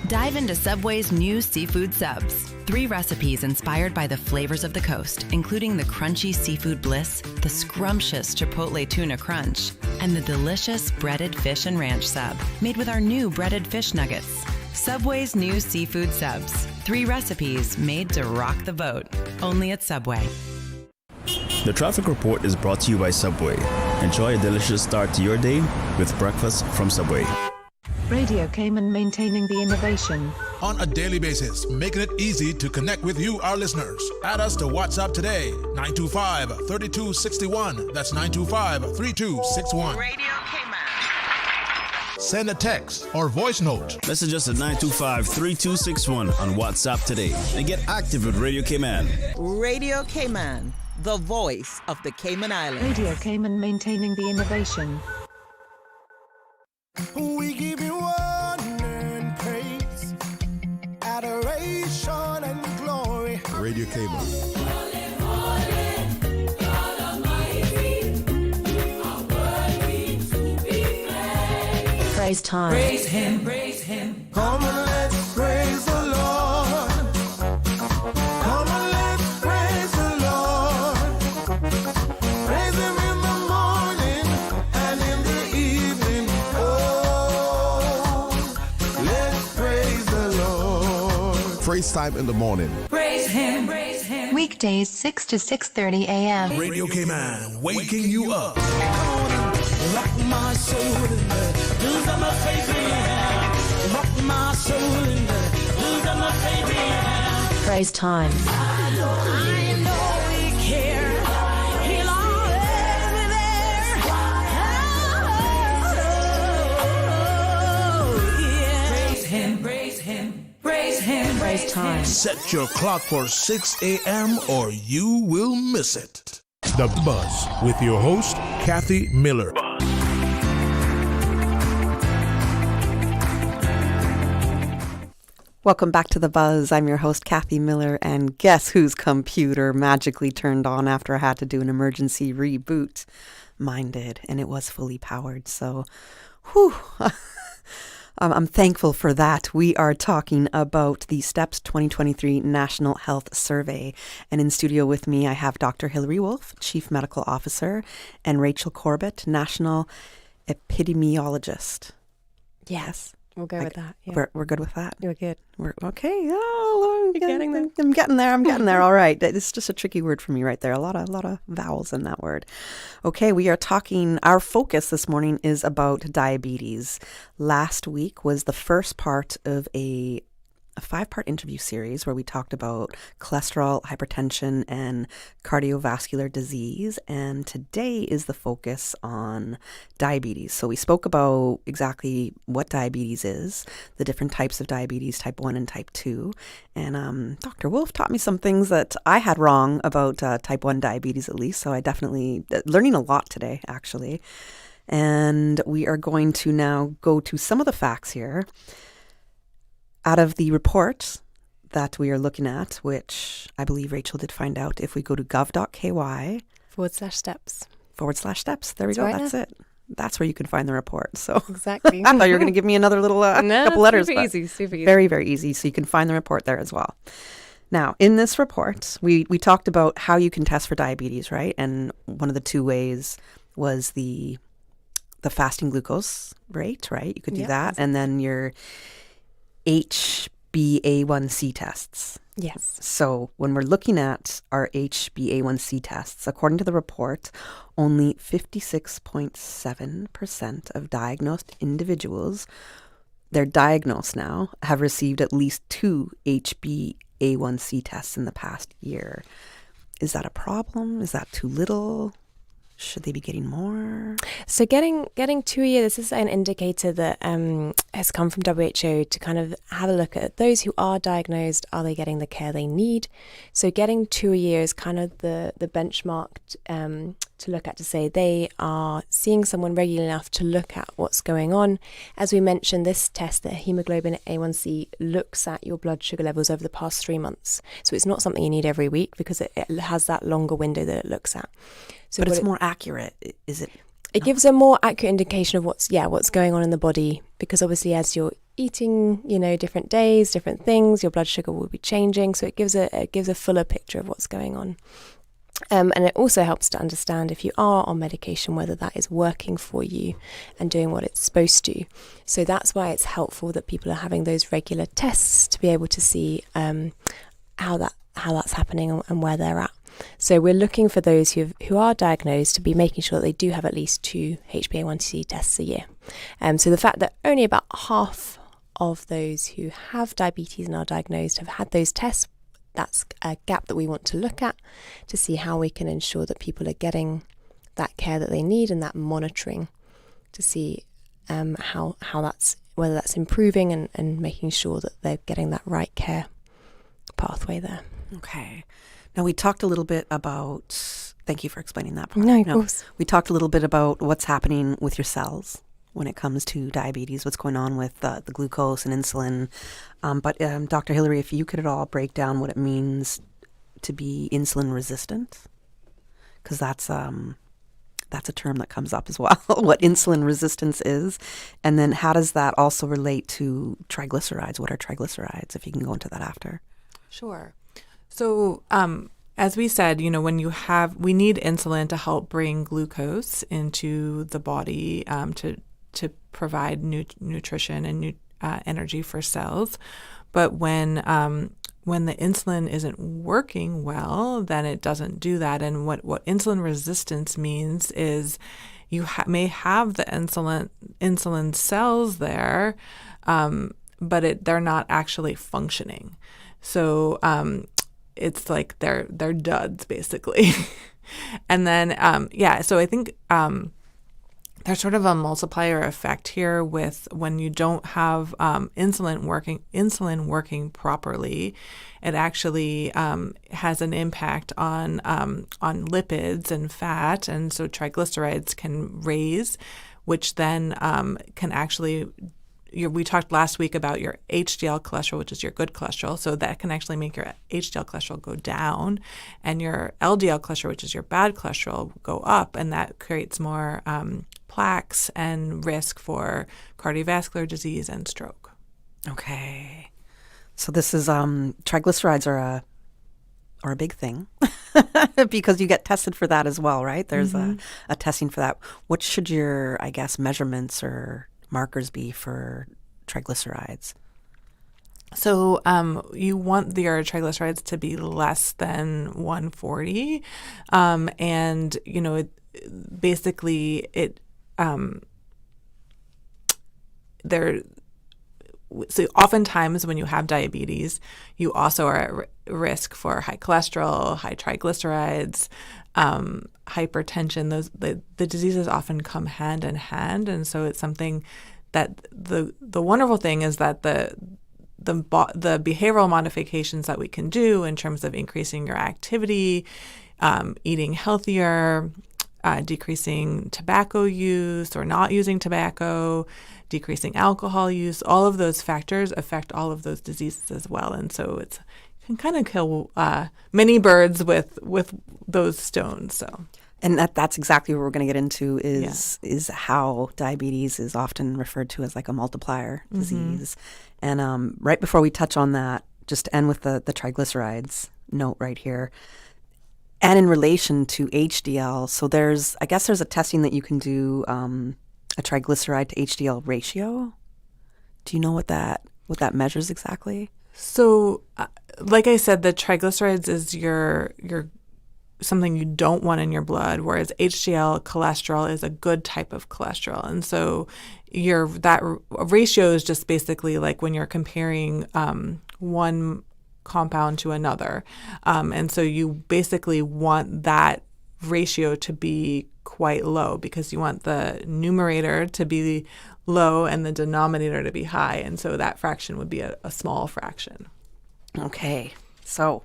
Dive into Subway's new seafood subs. 3 recipes inspired by the flavors of the coast, including the crunchy seafood bliss, the scrumptious chipotle tuna crunch, and the delicious breaded fish and ranch sub, made with our new breaded fish nuggets. Subway's new seafood subs. 3 recipes made to rock the boat. Only at Subway. The traffic report is brought to you by Subway. Enjoy a delicious start to your day with breakfast from Subway. Radio Cayman, maintaining the innovation. On a daily basis, making it easy to connect with you, our listeners. Add us to WhatsApp today, 925-3261. That's 925-3261. Radio Cayman. Send a text or voice note. Message us at 925-3261 on WhatsApp today and get active with Radio Cayman. Radio Cayman, the voice of the Cayman Islands. Radio Cayman, maintaining the innovation. We give you honor and praise, adoration and glory. Radio Cayman. Praise time. Praise him, praise him. Come and let's praise the Lord. Come and let's praise the Lord. Praise him in the morning and in the evening. Oh, Grace Time in the morning. Praise Him. Praise Him. Weekdays 6 to 6:30 a.m. Radio K-Man, waking you up. Rock my soul in the blues of my faith, yeah. Rock my soul in the blues of my faith, yeah. Praise Time. I know He cares. He'll always be there. Oh, yeah. Praise Him. Praise Him. Praise Him. Praise Time. Set your clock for 6 a.m. or you will miss it. The Buzz with your host, Kathy Miller. Welcome back to The Buzz. I'm your host, Kathy Miller, and guess whose computer magically turned on after I had to do an emergency reboot? Mine did, and it was fully powered, so whew. I'm thankful for that. We are talking about the STEPS 2023 National Health Survey. And in studio with me, I have Dr. Hilary Wolf, Chief Medical Officer, and Rachel Corbett, National Epidemiologist. Yes, we'll go with that. Yeah. We're good with that? You're good. We're okay. Oh, You're getting there. I'm getting there. All right. It's just a tricky word for me right there. A lot of vowels in that word. Okay, we are talking, our focus this morning is about diabetes. Last week was the first part of a 5-part interview series where we talked about cholesterol, hypertension, and cardiovascular disease. And today is the focus on diabetes. So we spoke about exactly what diabetes is, the different types of diabetes, type 1 and type 2. And Dr. Wolf taught me some things that I had wrong about type 1 diabetes, at least. So I definitely learning a lot today, actually. And we are going to now go to some of the facts here. Out of the report that we are looking at, which I believe Rachel did find out, if we go to gov.ky /steps. There we go. That's it. That's where you can find the report. So exactly. I thought you were going to give me another little couple letters. Super easy. Very, very easy. So you can find the report there as well. Now, in this report, we talked about how you can test for diabetes, right? And one of the 2 ways was the fasting glucose rate, right? You could do that. And then your HbA1c tests. Yes. So when we're looking at our HbA1c tests, according to the report, only 56.7% of diagnosed individuals, they're diagnosed now, have received at least 2 HbA1c tests in the past year. Is that a problem? Is that too little? Should they be getting more? So getting 2 a year, this is an indicator that has come from WHO to kind of have a look at those who are diagnosed, are they getting the care they need? So getting 2 a year is kind of the benchmark to look at, to say they are seeing someone regularly enough to look at what's going on. As we mentioned, this test, the hemoglobin A1c, looks at your blood sugar levels over the past 3 months. So it's not something you need every week because it has that longer window that it looks at. So but it's more accurate, is it? It gives a more accurate indication of what's going on in the body, because obviously as you're eating, different days, different things, your blood sugar will be changing. So it gives a fuller picture of what's going on. And it also helps to understand if you are on medication, whether that is working for you and doing what it's supposed to. So that's why it's helpful that people are having those regular tests to be able to see how that's happening and where they're at. So we're looking for those who are diagnosed to be making sure that they do have at least 2 HbA1c tests a year. So the fact that only about half of those who have diabetes and are diagnosed have had those tests, that's a gap that we want to look at to see how we can ensure that people are getting that care that they need and that monitoring to see how that's, whether that's improving and making sure that they're getting that right care pathway there. Okay. Now, we talked a little bit about, thank you for explaining that part. No, of course. We talked a little bit about what's happening with your cells when it comes to diabetes, what's going on with the glucose and insulin. But Dr. Hilary, if you could at all break down what it means to be insulin resistant, because that's a term that comes up as well, what insulin resistance is. And then how does that also relate to triglycerides? What are triglycerides, if you can go into that after? Sure. So as we said, when we need insulin to help bring glucose into the body to provide nutrition and energy for cells. But when when the insulin isn't working well, then it doesn't do that. And what insulin resistance means is you may have the insulin cells there, but they're not actually functioning. So it's like they're duds basically. And then so I think there's sort of a multiplier effect here with when you don't have insulin working properly. It actually has an impact on lipids and fat, and so triglycerides can raise, which then can actually. We talked last week about your HDL cholesterol, which is your good cholesterol. So that can actually make your HDL cholesterol go down, and your LDL cholesterol, which is your bad cholesterol, go up, and that creates more plaques and risk for cardiovascular disease and stroke. Okay. So this is triglycerides are a big thing because you get tested for that as well, right? There's a testing for that. What should your, I guess, measurements or markers be for triglycerides? So you want your triglycerides to be less than 140, and so oftentimes when you have diabetes, you also are at risk for high cholesterol, high triglycerides, hypertension. The diseases often come hand in hand, and so it's something that the wonderful thing is that the behavioral modifications that we can do in terms of increasing your activity, eating healthier, decreasing tobacco use or not using tobacco, decreasing alcohol use, all of those factors affect all of those diseases as well. And so you can kind of kill many birds with those stones. So. And that's exactly what we're going to get into is how diabetes is often referred to as like a multiplier disease. And right before we touch on that, just to end with the triglycerides note right here. And in relation to HDL, so there's a testing that you can do, a triglyceride to HDL ratio. Do you know what that measures exactly? So, like I said, the triglycerides is your something you don't want in your blood, whereas HDL cholesterol is a good type of cholesterol. And so that ratio is just basically like when you're comparing one compound to another. And so you basically want that ratio to be quite low because you want the numerator to be low and the denominator to be high. And so that fraction would be a small fraction. Okay. So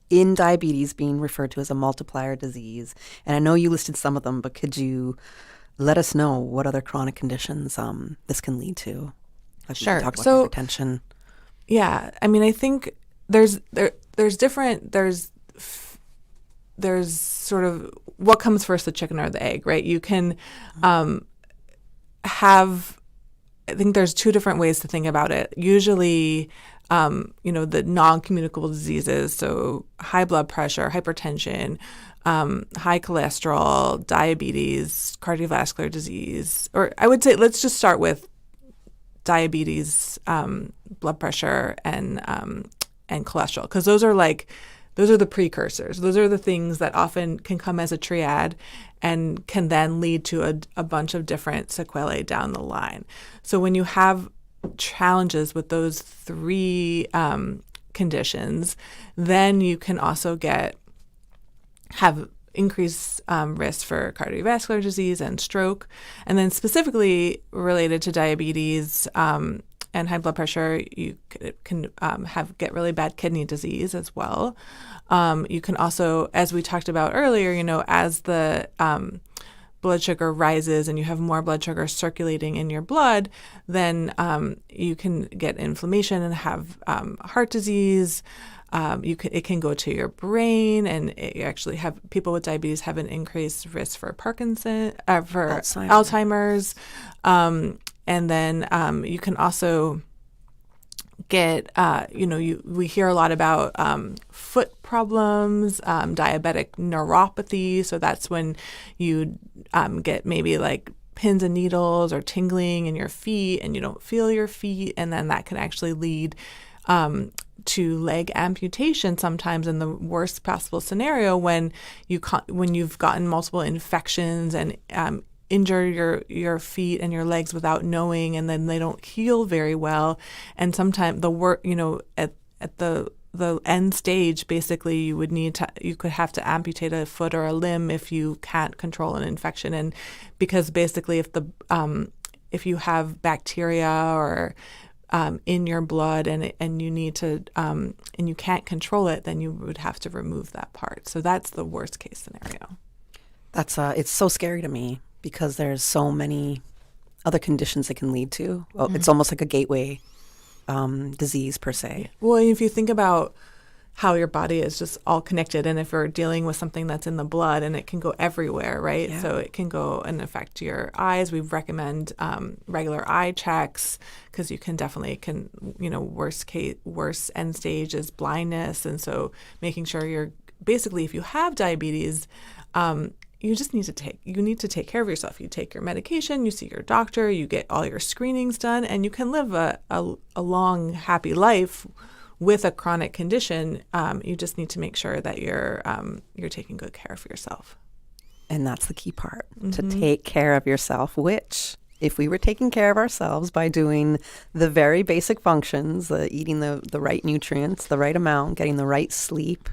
in diabetes being referred to as a multiplier disease, and I know you listed some of them, but could you let us know what other chronic conditions this can lead to? Like sure. Talk about so, hypertension. Yeah. I mean, I think there's sort of what comes first, the chicken or the egg, right? You can I think there's two different ways to think about it. Usually, the non-communicable diseases, so high blood pressure, hypertension, high cholesterol, diabetes, cardiovascular disease, or I would say let's just start with diabetes, blood pressure, and cholesterol, because those are the precursors. Those are the things that often can come as a triad and can then lead to a bunch of different sequelae down the line. So when you have challenges with those three conditions, then you can also have increased risk for cardiovascular disease and stroke. And then specifically related to diabetes and high blood pressure, you can get really bad kidney disease as well. You can also, as we talked about earlier, as the blood sugar rises and you have more blood sugar circulating in your blood, then you can get inflammation and have heart disease. It can go to your brain, and it actually have people with diabetes have an increased risk for Alzheimer's. And then you can also get, we hear a lot about foot problems, diabetic neuropathy. So that's when you get maybe like pins and needles or tingling in your feet and you don't feel your feet. And then that can actually lead to leg amputation sometimes in the worst possible scenario when you've gotten multiple infections and injure your feet and your legs without knowing, and then they don't heal very well. And sometimes at the end stage, basically, you could have to amputate a foot or a limb if you can't control an infection. And because basically, if you have bacteria or in your blood and you need to and you can't control it, then you would have to remove that part. So that's the worst case scenario. That's it's so scary to me because there's so many other conditions it can lead to. Well, it's almost like a gateway disease per se. Well, if you think about how your body is just all connected, and if you're dealing with something that's in the blood, and it can go everywhere, right? Yeah. So it can go and affect your eyes. We recommend regular eye checks because you can definitely worst end stage is blindness, and so making sure you're basically, if you have diabetes, you just need to take care of yourself. You take your medication, you see your doctor, you get all your screenings done, and you can live a long, happy life with a chronic condition. You just need to make sure that you're taking good care of yourself. And that's the key part, to take care of yourself, which if we were taking care of ourselves by doing the very basic functions, eating the right nutrients, the right amount, getting the right sleep,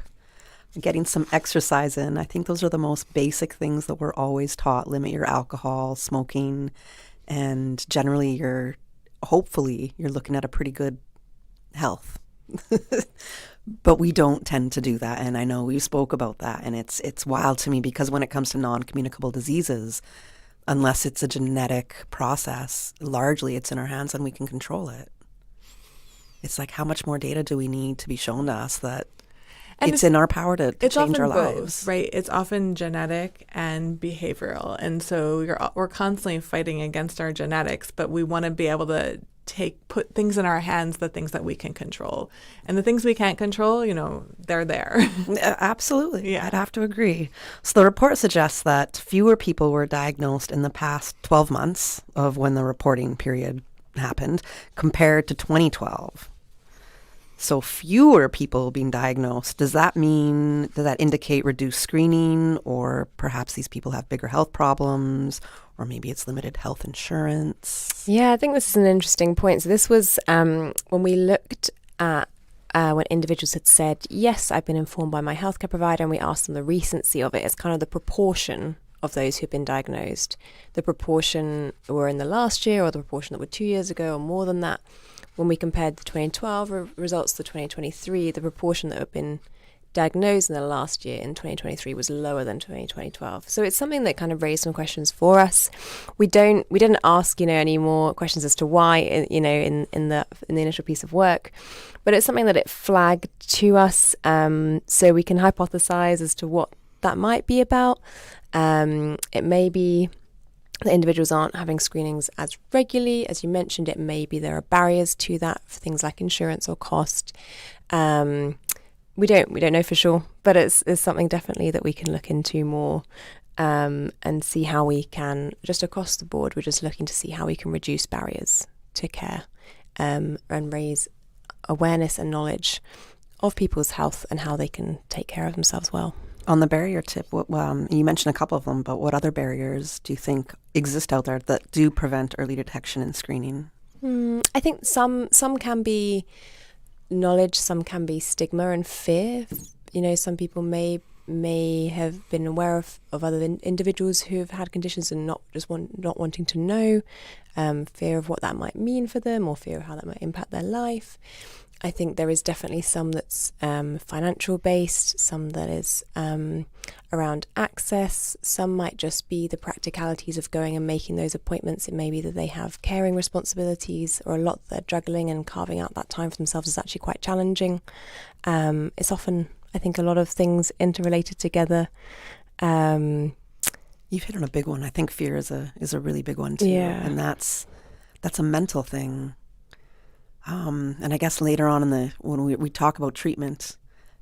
getting some exercise in. I think those are the most basic things that we're always taught. Limit your alcohol, smoking, and generally hopefully you're looking at a pretty good health. But we don't tend to do that, and I know we spoke about that, and it's wild to me because when it comes to non-communicable diseases, unless it's a genetic process, largely it's in our hands and we can control it. It's like, how much more data do we need to be shown to us that it's in our power to change our lives? Right? It's often genetic and behavioral. And so we're constantly fighting against our genetics, but we want to be able to put things in our hands, the things that we can control. And the things we can't control, they're there. Absolutely. Yeah. I'd have to agree. So the report suggests that fewer people were diagnosed in the past 12 months of when the reporting period happened compared to 2012. So fewer people being diagnosed, does that indicate reduced screening, or perhaps these people have bigger health problems, or maybe it's limited health insurance? Yeah, I think this is an interesting point. So this was when we looked at when individuals had said, yes, I've been informed by my healthcare provider, and we asked them the recency of it. It's kind of the proportion of those who've been diagnosed. The proportion were in the last year, or the proportion that were 2 years ago, or more than that. When we compared the 2012 results to 2023, the proportion that have been diagnosed in the last year in 2023 was lower than 2012. So it's something that kind of raised some questions for us. We didn't ask any more questions as to why in the initial piece of work, but it's something that it flagged to us, so we can hypothesize as to what that might be about. It may be the individuals aren't having screenings as regularly. As you mentioned, it may be there are barriers to that for things like insurance or cost. We don't know for sure, but it's something definitely that we can look into more, and see how we can, just across the board, we're just looking to see how we can reduce barriers to care, and raise awareness and knowledge of people's health and how they can take care of themselves well. On the barrier tip, you mentioned a couple of them, but what other barriers do you think exist out there that do prevent early detection and screening? I think some can be knowledge, some can be stigma and fear. Some people may have been aware of other individuals who have had conditions and not wanting to know, fear of what that might mean for them, or fear of how that might impact their life. I think there is definitely some that's financial based, some that is around access. Some might just be the practicalities of going and making those appointments. It may be that they have caring responsibilities, or a lot that they're juggling, and carving out that time for themselves is actually quite challenging. It's often, I think, a lot of things interrelated together. You've hit on a big one. I think fear is a really big one too, and that's a mental thing. And I guess later on when we talk about treatment,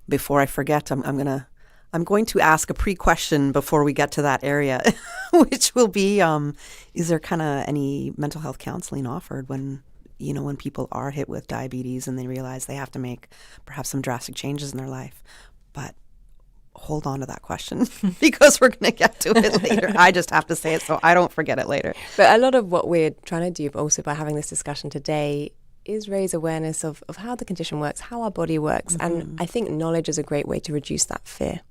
before I forget, I'm going to ask a pre-question before we get to that area, which will be, is there kind of any mental health counseling offered when you know, when people are hit with diabetes and they realize they have to make perhaps some drastic changes in their life. But hold on to that question because we're going to get to it later. I just have to say it so I don't forget it later. But a lot of what we're trying to do also by having this discussion today is raise awareness of how the condition works, how our body works. Mm-hmm. And I think knowledge is a great way to reduce that fear.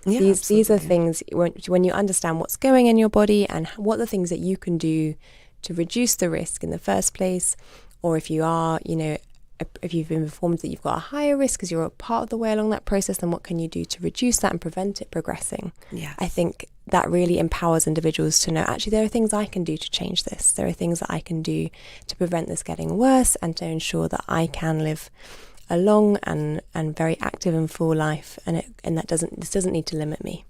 Yeah, these are things, when you understand what's going in your body and what are things that you can do to reduce the risk in the first place, or if you are, you know, if you've been informed that you've got a higher risk because you're a part of the way along that process, then what can you do to reduce that and prevent it progressing? Yes. I think that really empowers individuals to know, actually, there are things I can do to change this. There are things that I can do to prevent this getting worse and to ensure that I can live a long and very active and full life, and this doesn't need to limit me.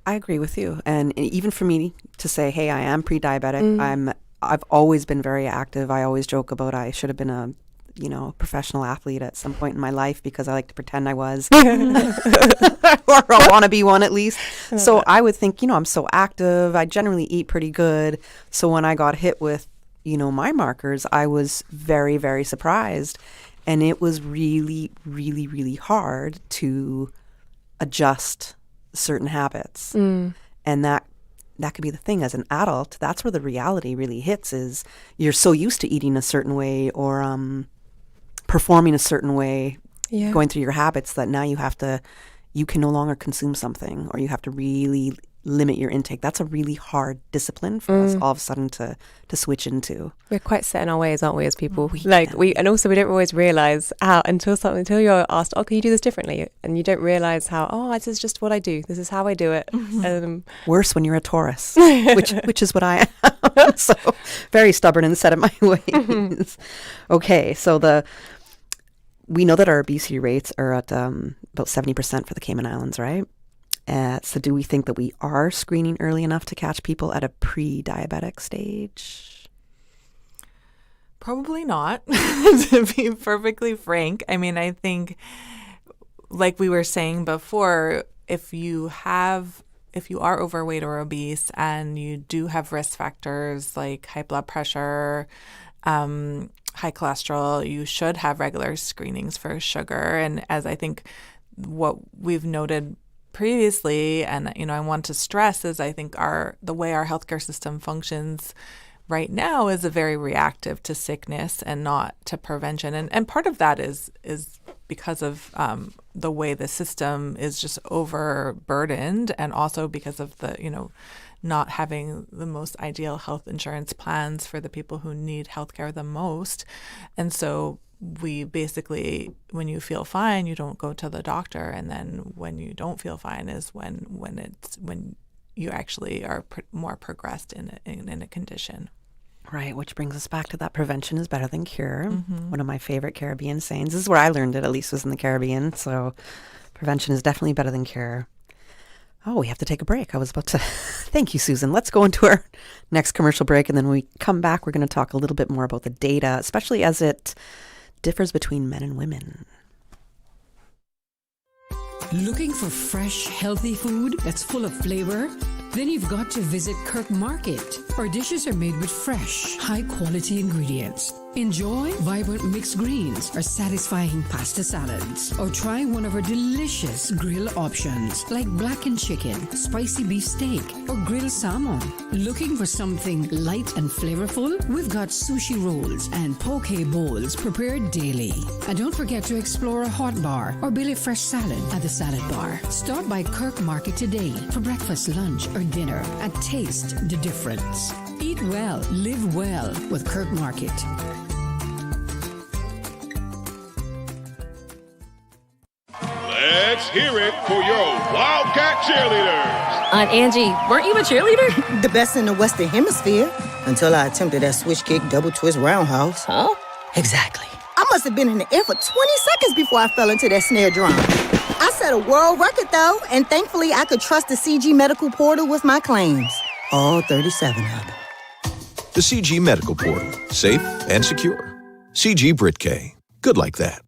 I agree with you. And even for me to say, hey, I am pre-diabetic, I've always been very active. I always joke about I should have been a professional athlete at some point in my life because I like to pretend I was, or I want to be one at least. So I would think, I'm so active. I generally eat pretty good. So when I got hit with, my markers, I was very, very surprised. And it was really, really, really hard to adjust certain habits. And that could be the thing as an adult. That's where the reality really hits, is you're so used to eating a certain way or performing a certain way, going through your habits, that now you can no longer consume something, or you have to really limit your intake. That's a really hard discipline for us all of a sudden to switch into. We're quite set in our ways, aren't we, as people? And also we don't always realize how until you're asked, oh, can you do this differently? And you don't realize how, this is just what I do. This is how I do it. Worse when you're a Taurus, which is what I am. So very stubborn and set in my ways. Okay, so we know that our obesity rates are at about 70% for the Cayman Islands, right? So do we think that we are screening early enough to catch people at a pre-diabetic stage? Probably not, to be perfectly frank. I mean, I think, like we were saying before, if you are overweight or obese and you do have risk factors like high blood pressure, high cholesterol, you should have regular screenings for sugar. And as I think what we've noted previously, and I want to stress, is I think the way our healthcare system functions right now is very reactive to sickness and not to prevention. And part of that is because of the way the system is just overburdened, and also because of the not having the most ideal health insurance plans for the people who need healthcare the most. And so we basically, when you feel fine, you don't go to the doctor, and then when you don't feel fine is when you actually are more progressed in a condition. Right, which brings us back to that prevention is better than cure. One of my favorite Caribbean sayings. This is where I learned it, at least was in the Caribbean. So prevention is definitely better than cure. Oh, we have to take a break. I was about to... Thank you, Susan. Let's go into our next commercial break, and then when we come back, we're going to talk a little bit more about the data, especially as it differs between men and women. Looking for fresh, healthy food that's full of flavor? Then you've got to visit Kirk Market. Our dishes are made with fresh, high-quality ingredients. Enjoy vibrant mixed greens or satisfying pasta salads. Or try one of our delicious grill options like blackened chicken, spicy beef steak, or grilled salmon. Looking for something light and flavorful? We've got sushi rolls and poke bowls prepared daily. And don't forget to explore a hot bar or Billy Fresh salad at the salad bar. Stop by Kirk Market today for breakfast, lunch, or dinner and taste the difference. Eat well, live well with Kirk Market. Let's hear it for your Wildcat cheerleaders. Aunt Angie, weren't you a cheerleader? The best in the Western Hemisphere, until I attempted that switch kick, double twist roundhouse. Huh? Exactly. I must have been in the air for 20 seconds before I fell into that snare drum. I set a world record, though, and thankfully I could trust the CG Medical Portal with my claims. All 37 of them. The CG Medical Portal. Safe and secure. CG Brit K. Good like that.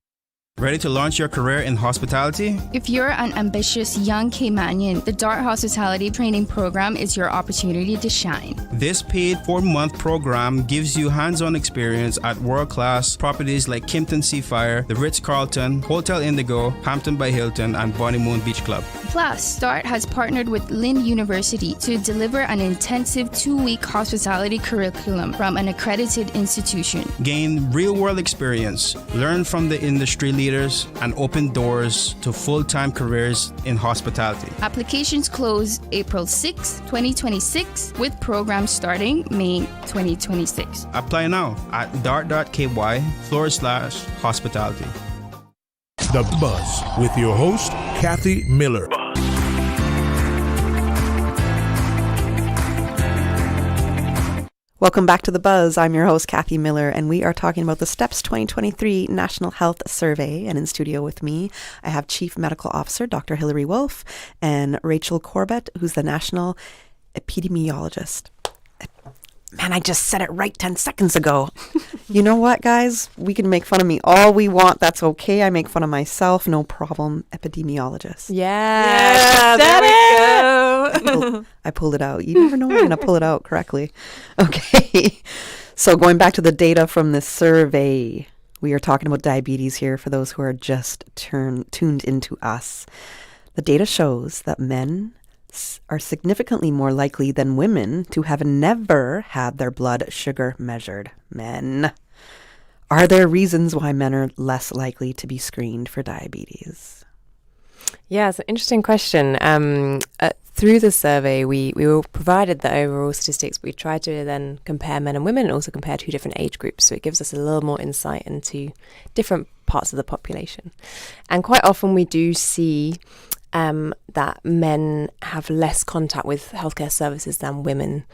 Ready to launch your career in hospitality? If you're an ambitious young Caymanian, the DART Hospitality Training Program is your opportunity to shine. This paid 4-month program gives you hands-on experience at world-class properties like Kimpton Seafire, the Ritz-Carlton, Hotel Indigo, Hampton by Hilton, and Bonnie Moon Beach Club. Plus, DART has partnered with Lind University to deliver an intensive 2-week hospitality curriculum from an accredited institution. Gain real-world experience, learn from the industry leaders, and open doors to full-time careers in hospitality. Applications close April 6, 2026, with programs starting May 2026. Apply now at dart.ky/hospitality. The Buzz with your host, Kathy Miller. Welcome back to The Buzz. I'm your host, Kathy Miller, and we are talking about the STEPS 2023 National Health Survey. And in studio with me, I have Chief Medical Officer Dr. Hilary Wolf and Rachel Corbett, who's the National Epidemiologist. Man, I just said it right 10 seconds ago. You know what, guys? We can make fun of me all we want. That's okay. I make fun of myself. No problem. Epidemiologist. Yeah, there we go. I pulled it out. You never know I'm going to pull it out correctly. Okay. So going back to the data from this survey, we are talking about diabetes here for those who are just tuned into us. The data shows that men are significantly more likely than women to have never had their blood sugar measured. Men. Are there reasons why men are less likely to be screened for diabetes? Yeah, it's an interesting question. Through the survey, we were provided the overall statistics. We tried to then compare men and women and also compare 2 different age groups. So it gives us a little more insight into different parts of the population. And quite often we do see that men have less contact with healthcare services than women.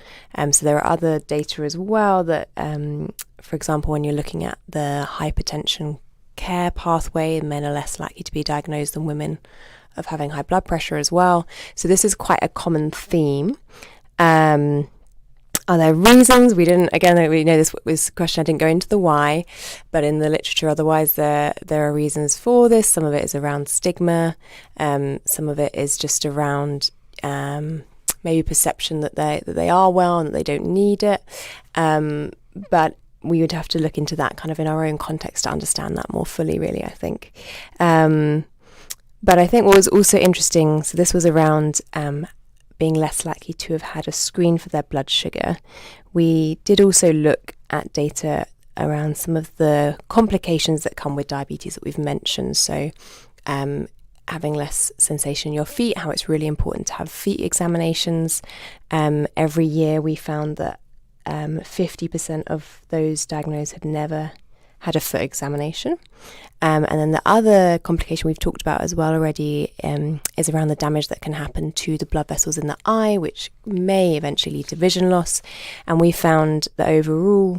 So there are other data as well that, for example, when you're looking at the hypertension care pathway, men are less likely to be diagnosed than women of having high blood pressure as well. So this is quite a common theme. Are there reasons? We know this was a question. I didn't go into the why, but in the literature otherwise there are reasons for this. Some of it is around stigma. Some of it is just around maybe perception that they are well and that they don't need it. But we would have to look into that kind of in our own context to understand that more fully, really, I think. But I think what was also interesting, so this was around being less likely to have had a screen for their blood sugar. We did also look at data around some of the complications that come with diabetes that we've mentioned. So having less sensation in your feet, how it's really important to have feet examinations. Every year we found that 50% of those diagnosed had never had a foot examination. And then the other complication we've talked about as well already is around the damage that can happen to the blood vessels in the eye, which may eventually lead to vision loss. And we found that overall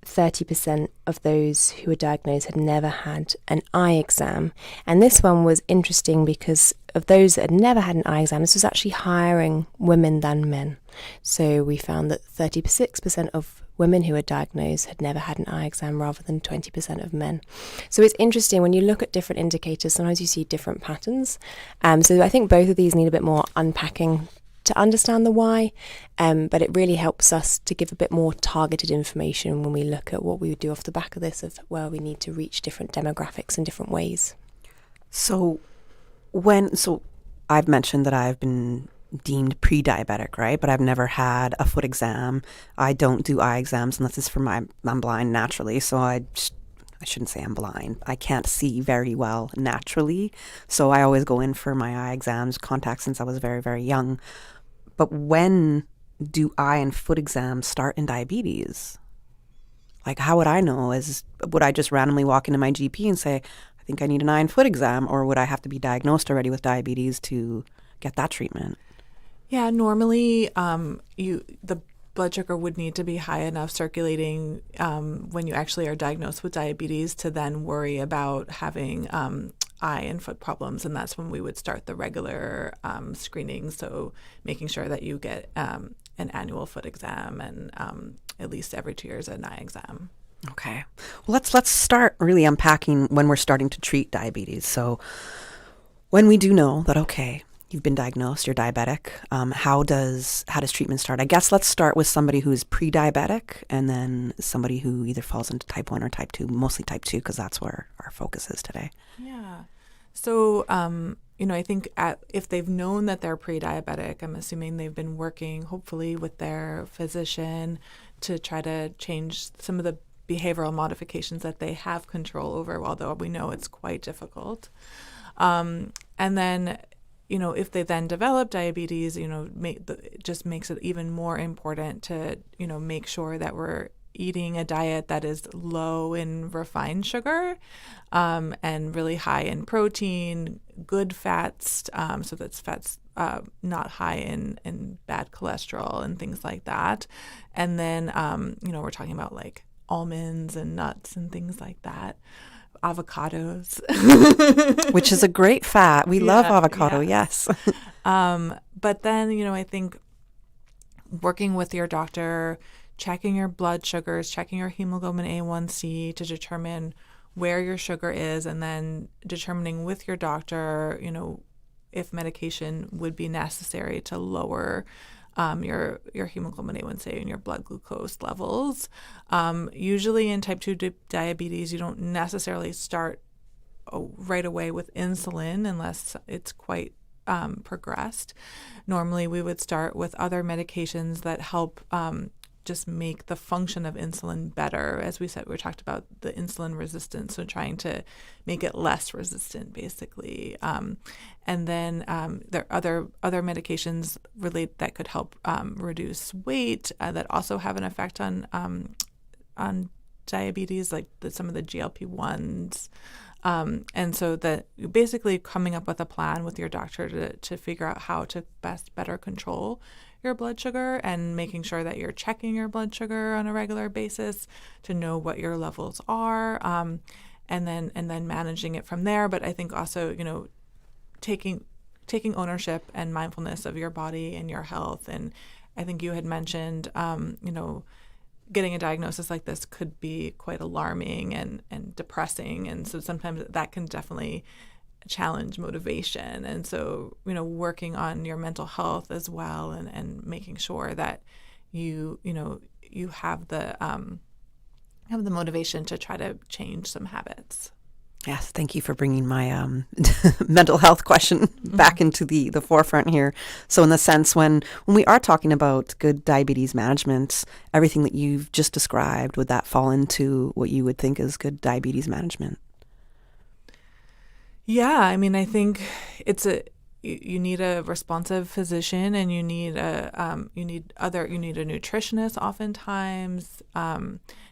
30% of those who were diagnosed had never had an eye exam. And this one was interesting because of those that had never had an eye exam, this was actually higher in women than men. So we found that 36% of women who were diagnosed had never had an eye exam rather than 20% of men. So it's interesting when you look at different indicators, sometimes you see different patterns. So I think both of these need a bit more unpacking to understand the why, but it really helps us to give a bit more targeted information when we look at what we would do off the back of this, of where we need to reach different demographics in different ways. So I've mentioned that I've been deemed pre-diabetic, right? But I've never had a foot exam. I don't do eye exams unless it's for I'm blind naturally, so I shouldn't say I'm blind. I can't see very well naturally, so I always go in for my eye exams, contacts since I was very, very young. But when do eye and foot exams start in diabetes? Like, how would I know? Would I just randomly walk into my GP and say, I think I need an eye and foot exam, or would I have to be diagnosed already with diabetes to get that treatment? Yeah, normally the blood sugar would need to be high enough circulating when you actually are diagnosed with diabetes to then worry about having eye and foot problems, and that's when we would start the regular screening, so making sure that you get an annual foot exam and at least every 2 years an eye exam. Okay. Well, let's start really unpacking when we're starting to treat diabetes. So when we do know that, okay, you've been diagnosed, you're diabetic, how does treatment start? I guess let's start with somebody who's pre-diabetic and then somebody who either falls into type 1 or type 2, mostly type 2, because that's where our focus is today. Yeah. So, I think if they've known that they're pre-diabetic, I'm assuming they've been working, hopefully, with their physician to try to change some of the behavioral modifications that they have control over, although we know it's quite difficult. And then, if they then develop diabetes, it just makes it even more important to, make sure that we're eating a diet that is low in refined sugar and really high in protein, good fats, so that's fats not high in bad cholesterol and things like that. And then, we're talking about like almonds and nuts and things like that. Avocados. Which is a great fat. We love avocado, yes. But then, I think working with your doctor, checking your blood sugars, checking your hemoglobin A1C to determine where your sugar is, and then determining with your doctor, if medication would be necessary to lower your hemoglobin A1C and your blood glucose levels. Usually in type 2 diabetes, you don't necessarily start right away with insulin unless it's quite progressed. Normally, we would start with other medications that help just make the function of insulin better. As we said, we talked about the insulin resistance, so trying to make it less resistant, basically. And then there are other medications that could help reduce weight that also have an effect on diabetes, like some of the GLP-1s. And so that basically coming up with a plan with your doctor to figure out how to better control your blood sugar and making sure that you're checking your blood sugar on a regular basis to know what your levels are, and then managing it from there. But I think also, taking ownership and mindfulness of your body and your health. And I think you had mentioned, getting a diagnosis like this could be quite alarming and depressing. And so sometimes that can definitely challenge motivation. And so, working on your mental health as well and making sure that you have the motivation to try to change some habits. Yes, thank you for bringing my mental health question back into the forefront here. So in the sense when we are talking about good diabetes management, everything that you've just described, would that fall into what you would think is good diabetes management? Yeah, I mean, I think you need a responsive physician, and you need a nutritionist oftentimes,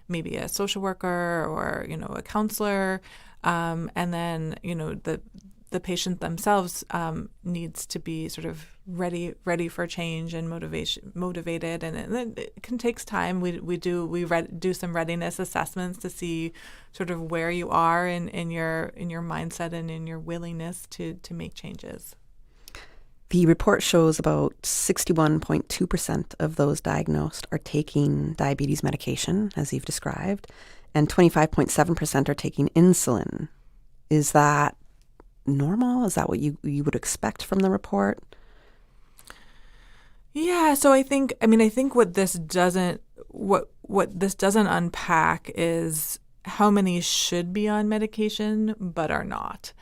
maybe a social worker or a counselor, and then the patient themselves needs to be sort of ready for change and motivated, and it takes time. We do some readiness assessments to see sort of where you are in your mindset and in your willingness to make changes. The report shows about 61.2% of those diagnosed are taking diabetes medication, as you've described, and 25.7% are taking insulin. Is that normal? Is that what you would expect from the report? Yeah, so I think what this doesn't unpack is how many should be on medication but are not.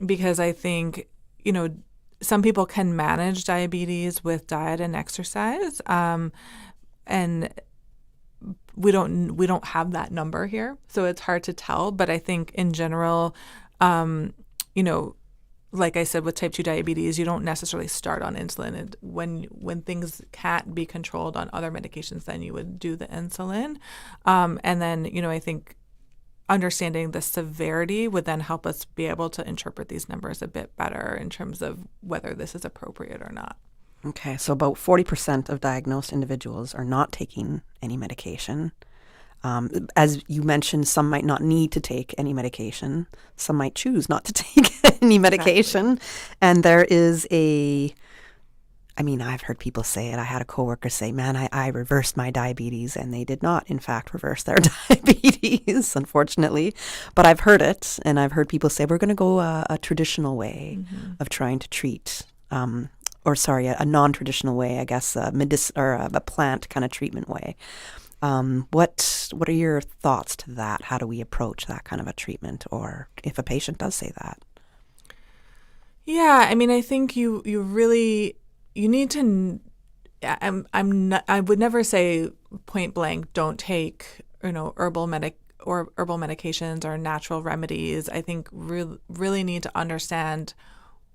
Because I think, some people can manage diabetes with diet and exercise, and we don't have that number here, so it's hard to tell. But I think in general, like I said, with type 2 diabetes, you don't necessarily start on insulin. And when things can't be controlled on other medications, then you would do the insulin. And then, I think understanding the severity would then help us be able to interpret these numbers a bit better in terms of whether this is appropriate or not. Okay, so about 40% of diagnosed individuals are not taking any medication. As you mentioned, some might not need to take any medication. Some might choose not to take any medication. Exactly. And there is I mean, I've heard people say it. I had a coworker say, man, I reversed my diabetes, and they did not, in fact, reverse their diabetes, unfortunately. But I've heard it, and I've heard people say, we're going to go a traditional way of trying to treat, a non-traditional way, I guess, a plant kind of treatment way. What are your thoughts to that? How do we approach that kind of a treatment, or if a patient does say that? Yeah, I mean, I think you need to. I would never say point blank, don't take herbal medications or natural remedies. I think really need to understand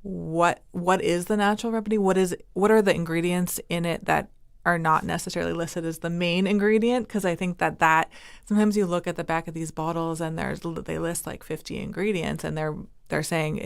what is the natural remedy. What are the ingredients in it that are not necessarily listed as the main ingredient, because I think that sometimes you look at the back of these bottles and they list like 50 ingredients, and they're saying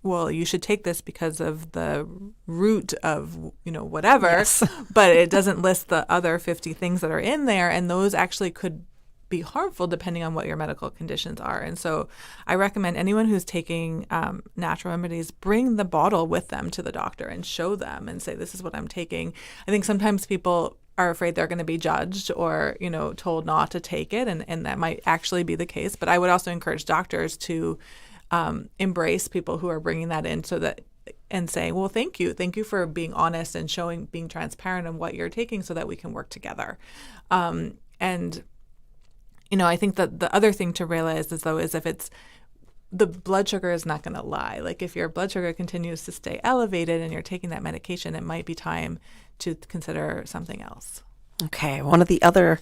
you should take this because of the root of whatever, yes. But it doesn't list the other 50 things that are in there, and those actually could be harmful depending on what your medical conditions are. And so I recommend anyone who's taking natural remedies, bring the bottle with them to the doctor and show them and say, this is what I'm taking. I think sometimes people are afraid they're going to be judged or, told not to take it, and that might actually be the case. But I would also encourage doctors to embrace people who are bringing that in and saying, well, thank you for being honest and being transparent on what you're taking so that we can work together. I think that the other thing to realize is if it's the blood sugar is not going to lie. Like if your blood sugar continues to stay elevated and you're taking that medication, it might be time to consider something else. Okay. One of the other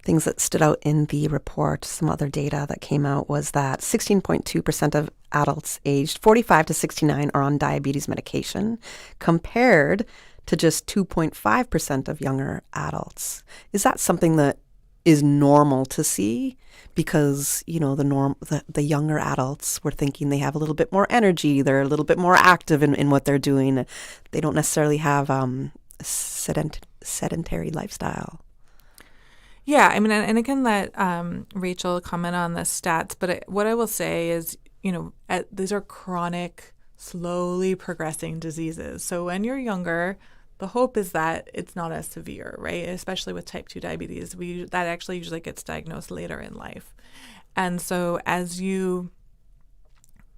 things that stood out in the report, some other data that came out, was that 16.2% of adults aged 45 to 69 are on diabetes medication, compared to just 2.5% of younger adults. Is that something that is normal to see? Because, the younger adults, we're thinking they have a little bit more energy, they're a little bit more active in what they're doing. They don't necessarily have sedentary lifestyle. Yeah, I mean, and again, let Rachel comment on the stats, but what I will say is, these are chronic, slowly progressing diseases. So when you're younger, the hope is that it's not as severe, right? Especially with type 2 diabetes, that actually usually gets diagnosed later in life. And so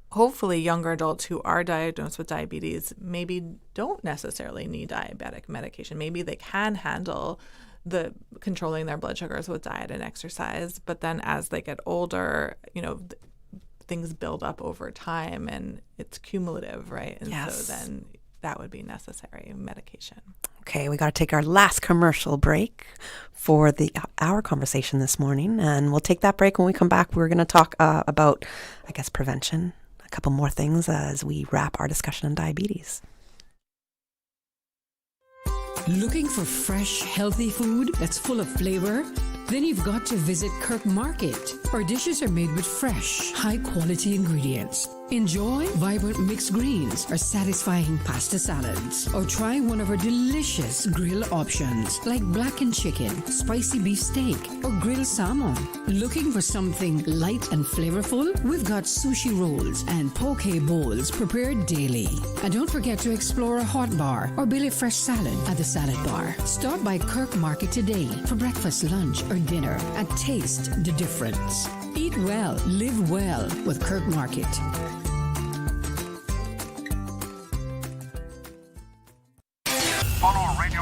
hopefully younger adults who are diagnosed with diabetes maybe don't necessarily need diabetic medication. Maybe they can handle the controlling their blood sugars with diet and exercise. But then as they get older, things build up over time and it's cumulative, right? And yes. So then that would be necessary medication. Okay, we got to take our last commercial break for our conversation this morning, and we'll take that break. When we come back, we're going to talk about, I guess, prevention, a couple more things as we wrap our discussion on diabetes. Looking for fresh, healthy food that's full of flavor? Then you've got to visit Kirk Market. Our dishes are made with fresh, high-quality ingredients. Enjoy vibrant mixed greens or satisfying pasta salads. Or try one of our delicious grill options like blackened chicken, spicy beef steak, or grilled salmon. Looking for something light and flavorful? We've got sushi rolls and poke bowls prepared daily. And don't forget to explore a hot bar or Billy Fresh salad at the salad bar. Stop by Kirk Market today for breakfast, lunch, or dinner and taste the difference. Eat well, live well with Kirk Market.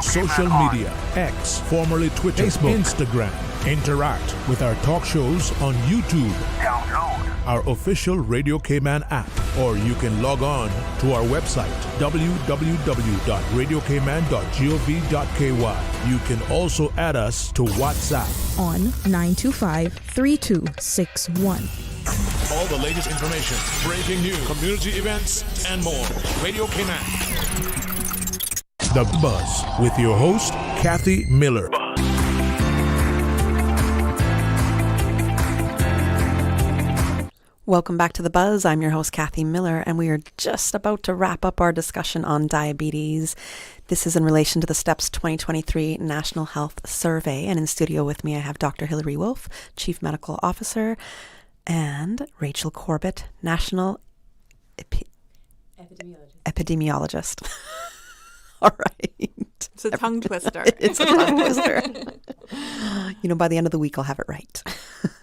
Social media, X, formerly Twitter, Facebook, Instagram. Interact with our talk shows on YouTube. Download our official Radio Cayman app, or you can log on to our website, www.radiocayman.gov.ky. You can also add us to WhatsApp on 925-3261. All the latest information, breaking news, community events, and more. Radio Cayman. The Buzz with your host, Kathy Miller. Welcome back to The Buzz. I'm your host, Kathy Miller, and we are just about to wrap up our discussion on diabetes. This is in relation to the STEPS 2023 National Health Survey. And in studio with me, I have Dr. Hilary Wolf, Chief Medical Officer, and Rachel Corbett, National Epidemiologist. All right. It's a tongue twister. It's a tongue twister. By the end of the week, I'll have it right.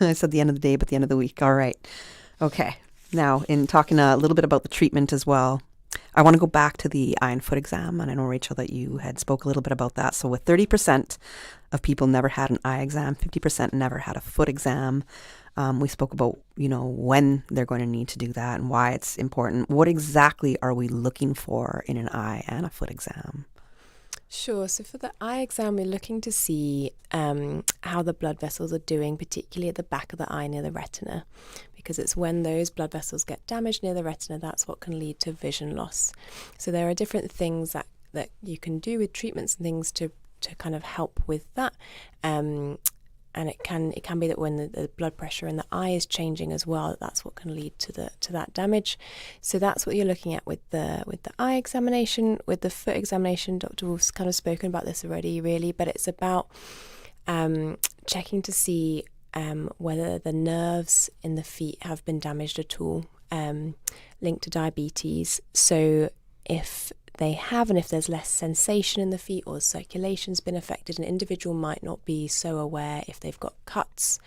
I said the end of the day, but the end of the week. All right. Okay. Now, in talking a little bit about the treatment as well, I want to go back to the eye and foot exam. And I know, Rachel, that you had spoke a little bit about that. So with 30% of people never had an eye exam, 50% never had a foot exam. We spoke about, when they're going to need to do that and why it's important. What exactly are we looking for in an eye and a foot exam? Sure. So for the eye exam, we're looking to see how the blood vessels are doing, particularly at the back of the eye near the retina, because it's when those blood vessels get damaged near the retina, that's what can lead to vision loss. So there are different things that you can do with treatments and things to kind of help with that. And it can be that when the blood pressure in the eye is changing as well, that's what can lead to that damage. So that's what you're looking at with the eye examination. With the foot examination, Dr. Wolf's kind of spoken about this already, really, but it's about checking to see whether the nerves in the feet have been damaged at all, linked to diabetes. So if they have, and if there's less sensation in the feet or circulation's been affected, an individual might not be so aware if they've got cuts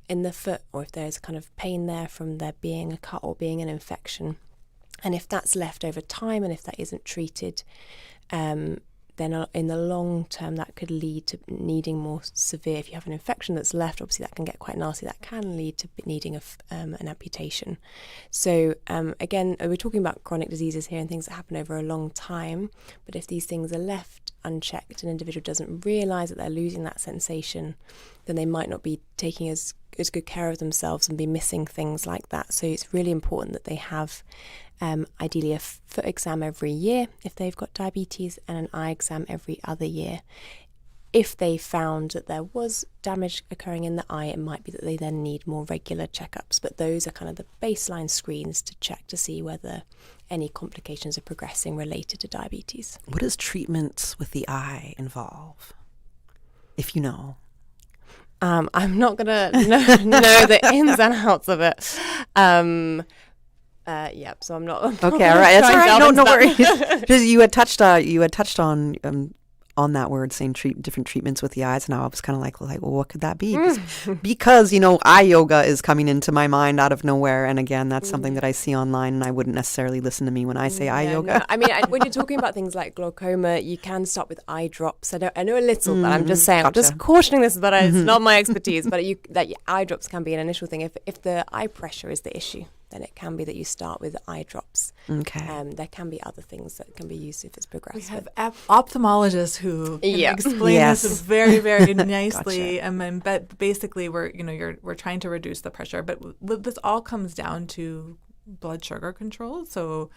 in the foot or if there's kind of pain there from there being a cut or being an infection. And if that's left over time and if that isn't treated, then in the long term that could lead to needing more severe. If you have an infection that's left, obviously that can get quite nasty. That can lead to needing an amputation. So again, we're talking about chronic diseases here and things that happen over a long time. But if these things are left unchecked, an individual doesn't realise that they're losing that sensation, then they might not be taking as good care of themselves and be missing things like that. So it's really important that they have ideally a foot exam every year if they've got diabetes and an eye exam every other year. If they found that there was damage occurring in the eye, it might be that they then need more regular checkups. But those are kind of the baseline screens to check to see whether any complications are progressing related to diabetes. What does treatments with the eye involve, if you know? I'm not going to know the ins and outs of it. So I'm not. Okay, all right. That's all right. No worries. Because you had touched on that word, saying different treatments with the eyes, and I was kind of like, well, what could that be? Because eye yoga is coming into my mind out of nowhere, and again, that's something that I see online, and I wouldn't necessarily listen to me when I say eye yoga. No. I mean, when you're talking about things like glaucoma, you can start with eye drops. I know a little, but I'm just saying, Gotcha. I'm just cautioning this, but it's not my expertise. But that eye drops can be an initial thing. If the eye pressure is the issue, then it can be that you start with eye drops. Okay. There can be other things that can be used if it's progressive. We have ophthalmologists who can explain this very, very nicely. Gotcha. But basically, we're trying to reduce the pressure. But this all comes down to blood sugar control. So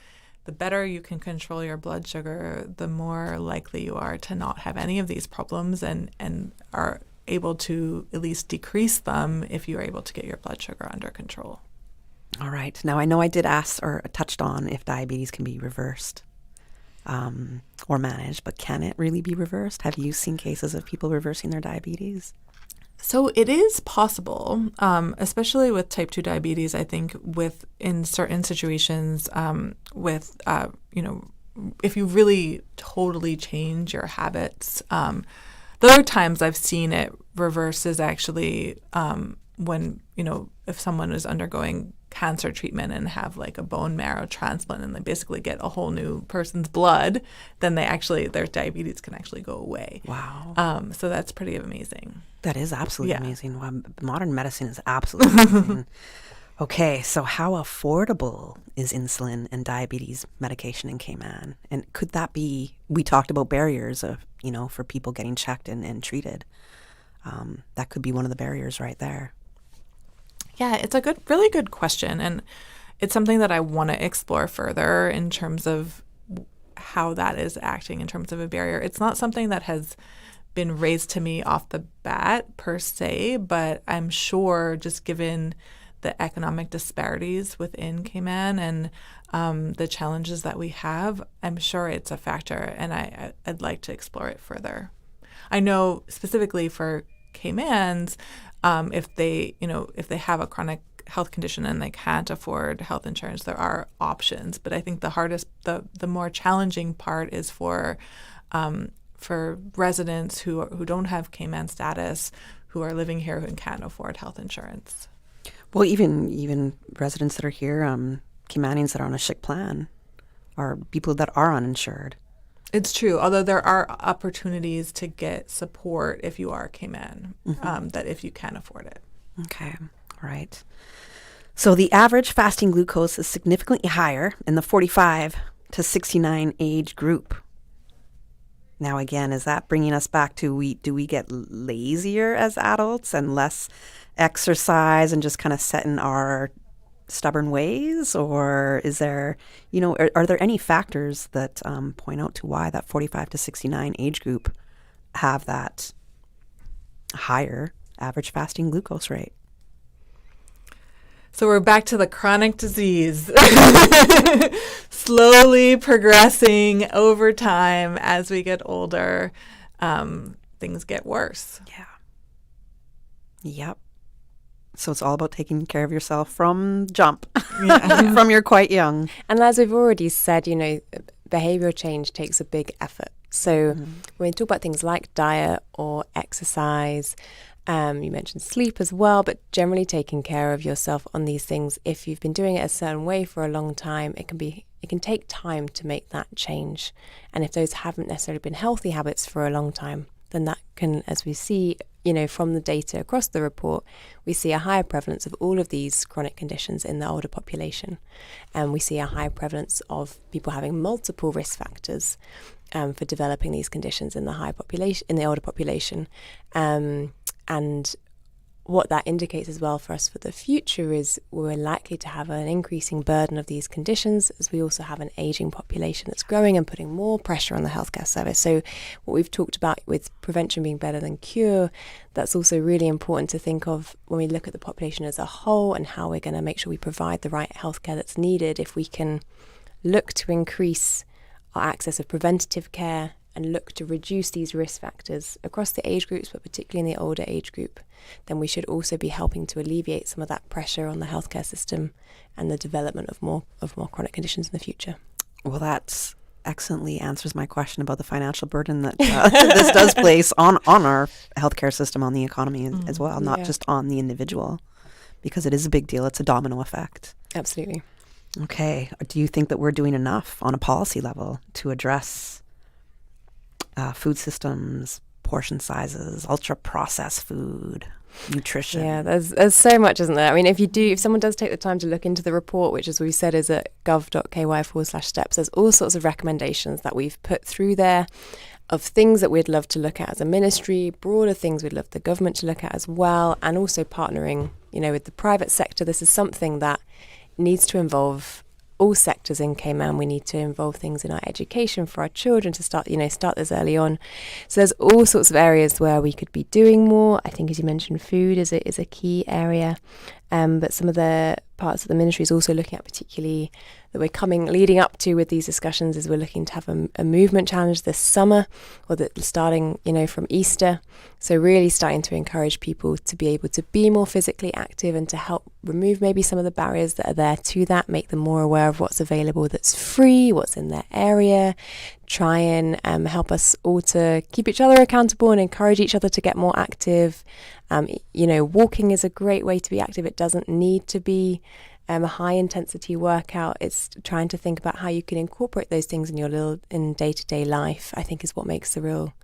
the better you can control your blood sugar, the more likely you are to not have any of these problems and are able to at least decrease them if you are able to get your blood sugar under control. All right. Now, I know I did ask or touched on if diabetes can be reversed or managed, but can it really be reversed? Have you seen cases of people reversing their diabetes? So it is possible, especially with type 2 diabetes. I think in certain situations, if you really totally change your habits. The other times I've seen it reverse is actually when, if someone is undergoing cancer treatment and have like a bone marrow transplant and they basically get a whole new person's blood, then their diabetes can actually go away. Wow. So that's pretty amazing. That is absolutely amazing. Wow, modern medicine is absolutely amazing. Okay, so how affordable is insulin and diabetes medication in Cayman? And could that be, we talked about barriers of, for people getting checked and treated. That could be one of the barriers right there. Yeah, it's a really good question. And it's something that I want to explore further in terms of how that is acting in terms of a barrier. It's not something that has been raised to me off the bat per se, but I'm sure just given the economic disparities within Cayman and the challenges that we have, I'm sure it's a factor, and I'd like to explore it further. I know specifically for Caymans, if they have a chronic health condition and they can't afford health insurance, there are options. But I think the more challenging part is for for residents who don't have Cayman status, who are living here and can't afford health insurance. Well, even residents that are here, Caymanians that are on a SHIC plan, are people that are uninsured. It's true, although there are opportunities to get support if you are Cayman, that if you can afford it. Okay, all right. So the average fasting glucose is significantly higher in the 45 to 69 age group. Now, again, is that bringing us back to do we get lazier as adults and less exercise and just kind of set in our stubborn ways? Or is there, are there any factors that point out to why that 45 to 69 age group have that higher average fasting glucose rate? So we're back to the chronic disease, slowly progressing over time as we get older. Things get worse. Yeah. Yep. So it's all about taking care of yourself from jump, from you're quite young. And as we've already said, behavioral change takes a big effort. So when we talk about things like diet or exercise, you mentioned sleep as well, but generally taking care of yourself on these things, if you've been doing it a certain way for a long time, it can take time to make that change. And if those haven't necessarily been healthy habits for a long time, then that can, as we see, from the data across the report, we see a higher prevalence of all of these chronic conditions in the older population. And we see a higher prevalence of people having multiple risk factors for developing these conditions in the older population. And what that indicates as well for us for the future is we're likely to have an increasing burden of these conditions, as we also have an aging population that's growing and putting more pressure on the healthcare service. So what we've talked about with prevention being better than cure, that's also really important to think of when we look at the population as a whole and how we're going to make sure we provide the right healthcare that's needed. If we can look to increase our access of preventative care and look to reduce these risk factors across the age groups, but particularly in the older age group, then we should also be helping to alleviate some of that pressure on the healthcare system and the development of more chronic conditions in the future. Well, that excellently answers my question about the financial burden that this does place on our healthcare system, on the economy as well, not just on the individual, because it is a big deal. It's a domino effect. Absolutely. Okay. Do you think that we're doing enough on a policy level to address food systems, portion sizes, ultra-processed food, nutrition? Yeah, there's so much, isn't there? I mean, if someone does take the time to look into the report, which as we said is at gov.ky/steps, there's all sorts of recommendations that we've put through there of things that we'd love to look at as a ministry, broader things we'd love the government to look at as well, and also partnering, with the private sector. This is something that needs to involve all sectors in Cayman. We need to involve things in our education for our children to start this early on. So there's all sorts of areas where we could be doing more. I think, as you mentioned, food is a key area. But some of the parts of the ministry is also looking at, particularly that we're leading up to with these discussions, is we're looking to have a movement challenge this summer, or that starting, from Easter. So really starting to encourage people to be able to be more physically active and to help remove maybe some of the barriers that are there to that, make them more aware of what's available that's free, what's in their area, try and help us all to keep each other accountable and encourage each other to get more active. Walking is a great way to be active. It doesn't need to be a high intensity workout. It's trying to think about how you can incorporate those things in day-to-day life, I think, is what makes the real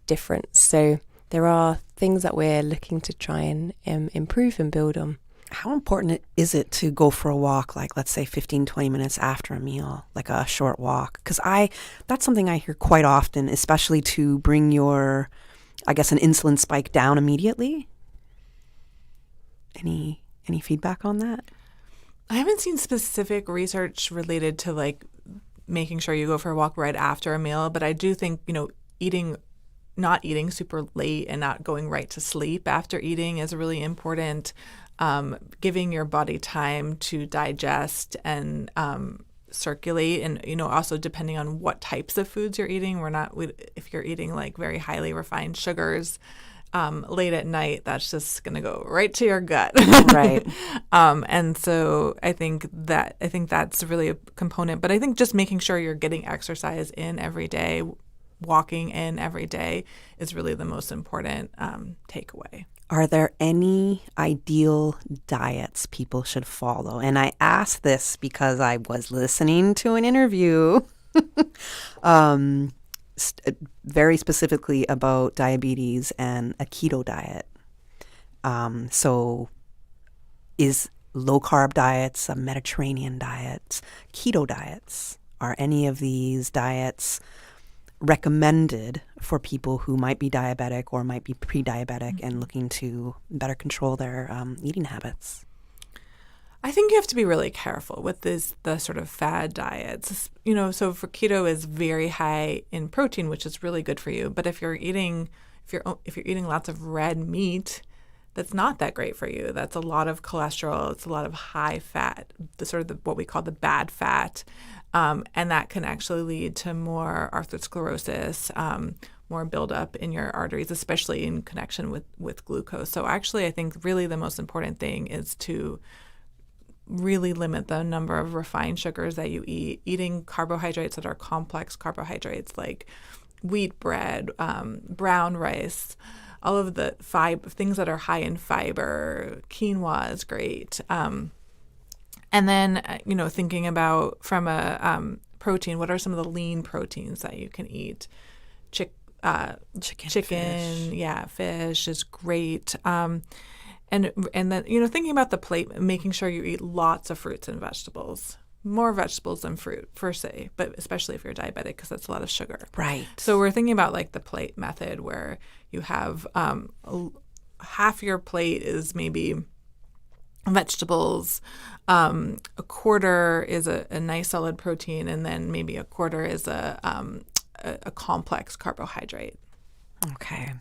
difference. So there are things that we're looking to try and improve and build on. How important is it to go for a walk, like let's say 15, 20 minutes after a meal, like a short walk? Because that's something I hear quite often, especially to bring your, an insulin spike down immediately. Any feedback on that? I haven't seen specific research related to making sure you go for a walk right after a meal, but I do think, not eating super late and not going right to sleep after eating is really important. Giving your body time to digest and circulate, and also depending on what types of foods you're eating. If you're eating very highly refined sugars late at night, that's just going to go right to your gut. Right. And so I think that's really a component. But I think just making sure you're getting exercise in every day walking in every day is really the most important takeaway. Are there any ideal diets people should follow? And I ask this because I was listening to an interview very specifically about diabetes and a keto diet. So is low-carb diets, a Mediterranean diet, keto diets, are any of these diets recommended for people who might be diabetic or might be pre-diabetic and looking to better control their eating habits? I think you have to be really careful with the sort of fad diets. So for keto is very high in protein, which is really good for you. But if you're eating lots of red meat, that's not that great for you. That's a lot of cholesterol. It's a lot of high fat, what we call the bad fat. And that can actually lead to more atherosclerosis, more buildup in your arteries, especially in connection with glucose. So actually, I think really the most important thing is to really limit the number of refined sugars that you eat, eating carbohydrates that are complex carbohydrates like wheat bread, brown rice, all of the things that are high in fiber. Quinoa is great. And then, thinking about from a protein, what are some of the lean proteins that you can eat? Chicken, fish is great. And then, thinking about the plate, making sure you eat lots of fruits and vegetables. More vegetables than fruit, per se, but especially if you're diabetic, because that's a lot of sugar. Right. So we're thinking about like the plate method, where you have half your plate is maybe vegetables, a quarter is a nice solid protein, and then maybe a quarter is a complex carbohydrate. Okay.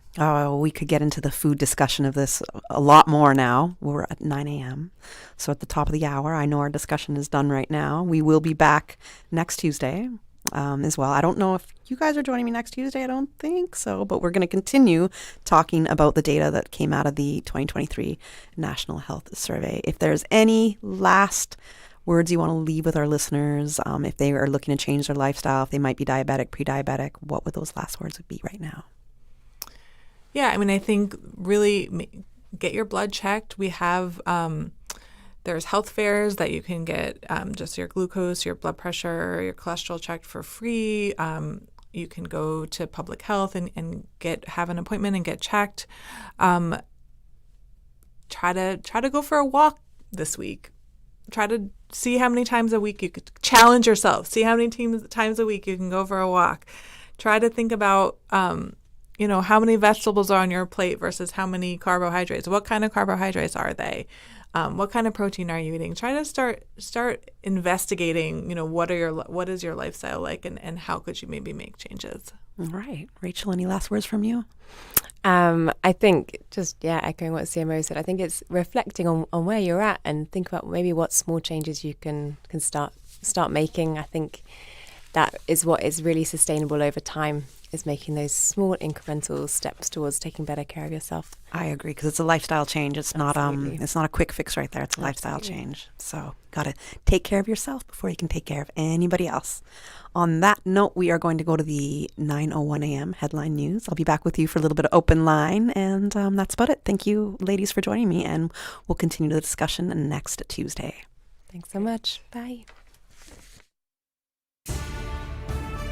We could get into the food discussion of this a lot more now. We're at 9 a.m. So at the top of the hour, I know our discussion is done right now. We will be back next Tuesday as well. I don't know if you guys are joining me next Tuesday. I don't think so. But we're going to continue talking about the data that came out of the 2023 National Health Survey. If there's any last words you want to leave with our listeners, if they are looking to change their lifestyle, if they might be diabetic, pre-diabetic, what would those last words be right now? Yeah, I think really get your blood checked. We have, there's health fairs that you can get just your glucose, your blood pressure, your cholesterol checked for free. You can go to public health and have an appointment and get checked. Try to go for a walk this week. Try to see how many times a week you could challenge yourself. See how many times a week you can go for a walk. Try to think about how many vegetables are on your plate versus how many carbohydrates. What kind of carbohydrates are they? What kind of protein are you eating? Try to start investigating, what is your lifestyle like, and how could you maybe make changes? All right. Rachel, any last words from you? I think echoing what CMO said, I think it's reflecting on where you're at and think about maybe what small changes you can start making. I think that is what is really sustainable over time, is making those small incremental steps towards taking better care of yourself. I agree, because it's a lifestyle change. It's not a quick fix right there. It's a lifestyle change. So got to take care of yourself before you can take care of anybody else. On that note, we are going to go to the 9:01 a.m. headline news. I'll be back with you for a little bit of open line, and that's about it. Thank you, ladies, for joining me, and we'll continue the discussion next Tuesday. Thanks so much. Bye.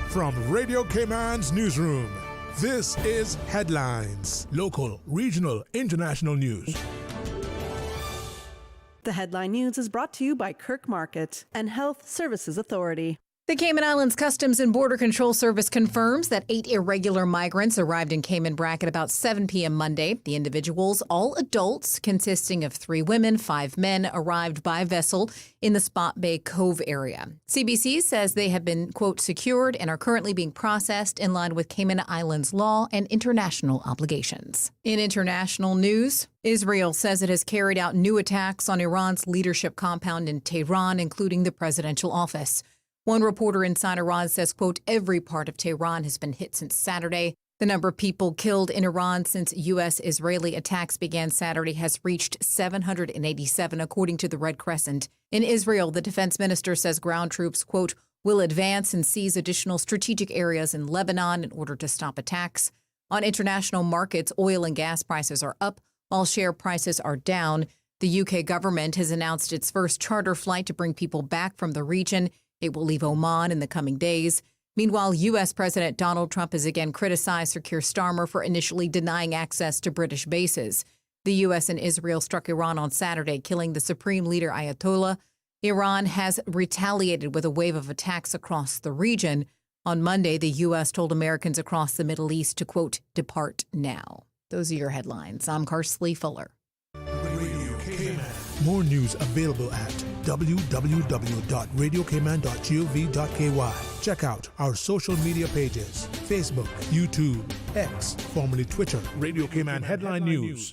From Radio Cayman's newsroom, this is Headlines. Local, regional, international news. The headline news is brought to you by Kirk Market and Health Services Authority. The Cayman Islands Customs and Border Control Service confirms that 8 irregular migrants arrived in Cayman Brac at about 7 p.m. Monday. The individuals, all adults, consisting of 3 women, 5 men, arrived by vessel in the Spot Bay Cove area. CBC says they have been, quote, secured and are currently being processed in line with Cayman Islands law and international obligations. In international news, Israel says it has carried out new attacks on Iran's leadership compound in Tehran, including the presidential office. One reporter inside Iran says, quote, every part of Tehran has been hit since Saturday. The number of people killed in Iran since U.S.-Israeli attacks began Saturday has reached 787, according to the Red Crescent. In Israel, the defense minister says ground troops, quote, will advance and seize additional strategic areas in Lebanon in order to stop attacks. On international markets, oil and gas prices are up, while share prices are down. The UK government has announced its first charter flight to bring people back from the region. It will leave Oman in the coming days. Meanwhile, U.S. President Donald Trump has again criticized Sir Keir Starmer for initially denying access to British bases. The U.S. and Israel struck Iran on Saturday, killing the supreme leader Ayatollah. Iran has retaliated with a wave of attacks across the region. On Monday, the U.S. told Americans across the Middle East to, quote, depart now. Those are your headlines. I'm Karsley Fuller. More news available at www.radiocayman.gov.ky. Check out our social media pages: Facebook, YouTube, X, formerly Twitter, Radio Cayman Headline News.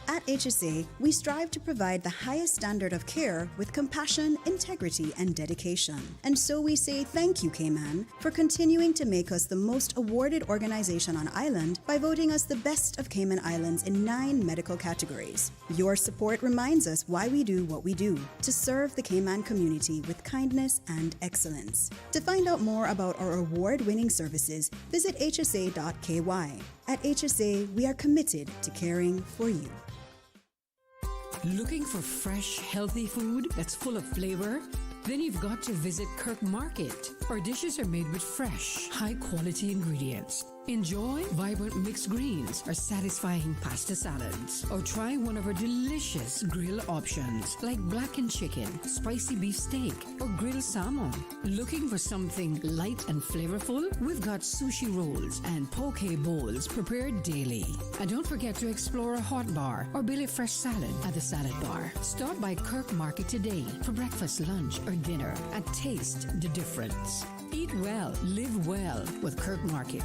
At HSA, we strive to provide the highest standard of care with compassion, integrity, and dedication. And so we say thank you, Cayman, for continuing to make us the most awarded organization on island by voting us the best of Cayman Islands in 9 medical categories. Your support reminds us why we do what we do, to serve the Cayman community with kindness and excellence. To find out more about our award-winning services, visit hsa.ky. At HSA, we are committed to caring for you. Looking for fresh, healthy food that's full of flavor? Then you've got to visit Kirk Market. Our dishes are made with fresh, high-quality ingredients. Enjoy vibrant mixed greens or satisfying pasta salads. Or try one of our delicious grill options like blackened chicken, spicy beef steak, or grilled salmon. Looking for something light and flavorful? We've got sushi rolls and poke bowls prepared daily. And don't forget to explore a hot bar or Billy Fresh salad at the salad bar. Stop by Kirk Market today for breakfast, lunch, or dinner and taste the difference. Eat well, live well with Kirk Market.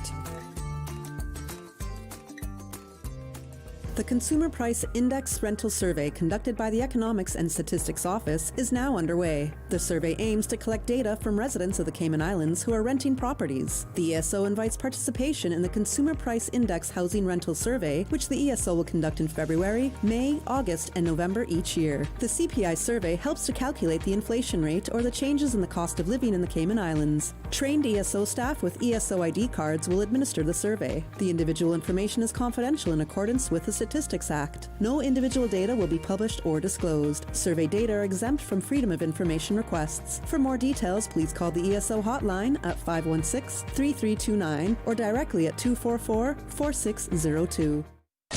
The Consumer Price Index Rental Survey conducted by the Economics and Statistics Office is now underway. The survey aims to collect data from residents of the Cayman Islands who are renting properties. The ESO invites participation in the Consumer Price Index Housing Rental Survey, which the ESO will conduct in February, May, August, and November each year. The CPI survey helps to calculate the inflation rate or the changes in the cost of living in the Cayman Islands. Trained ESO staff with ESO ID cards will administer the survey. The individual information is confidential in accordance with the Statistics Act. No individual data will be published or disclosed. Survey data are exempt from Freedom of Information requests. For more details, please call the ESO hotline at 516-3329 or directly at 244-4602.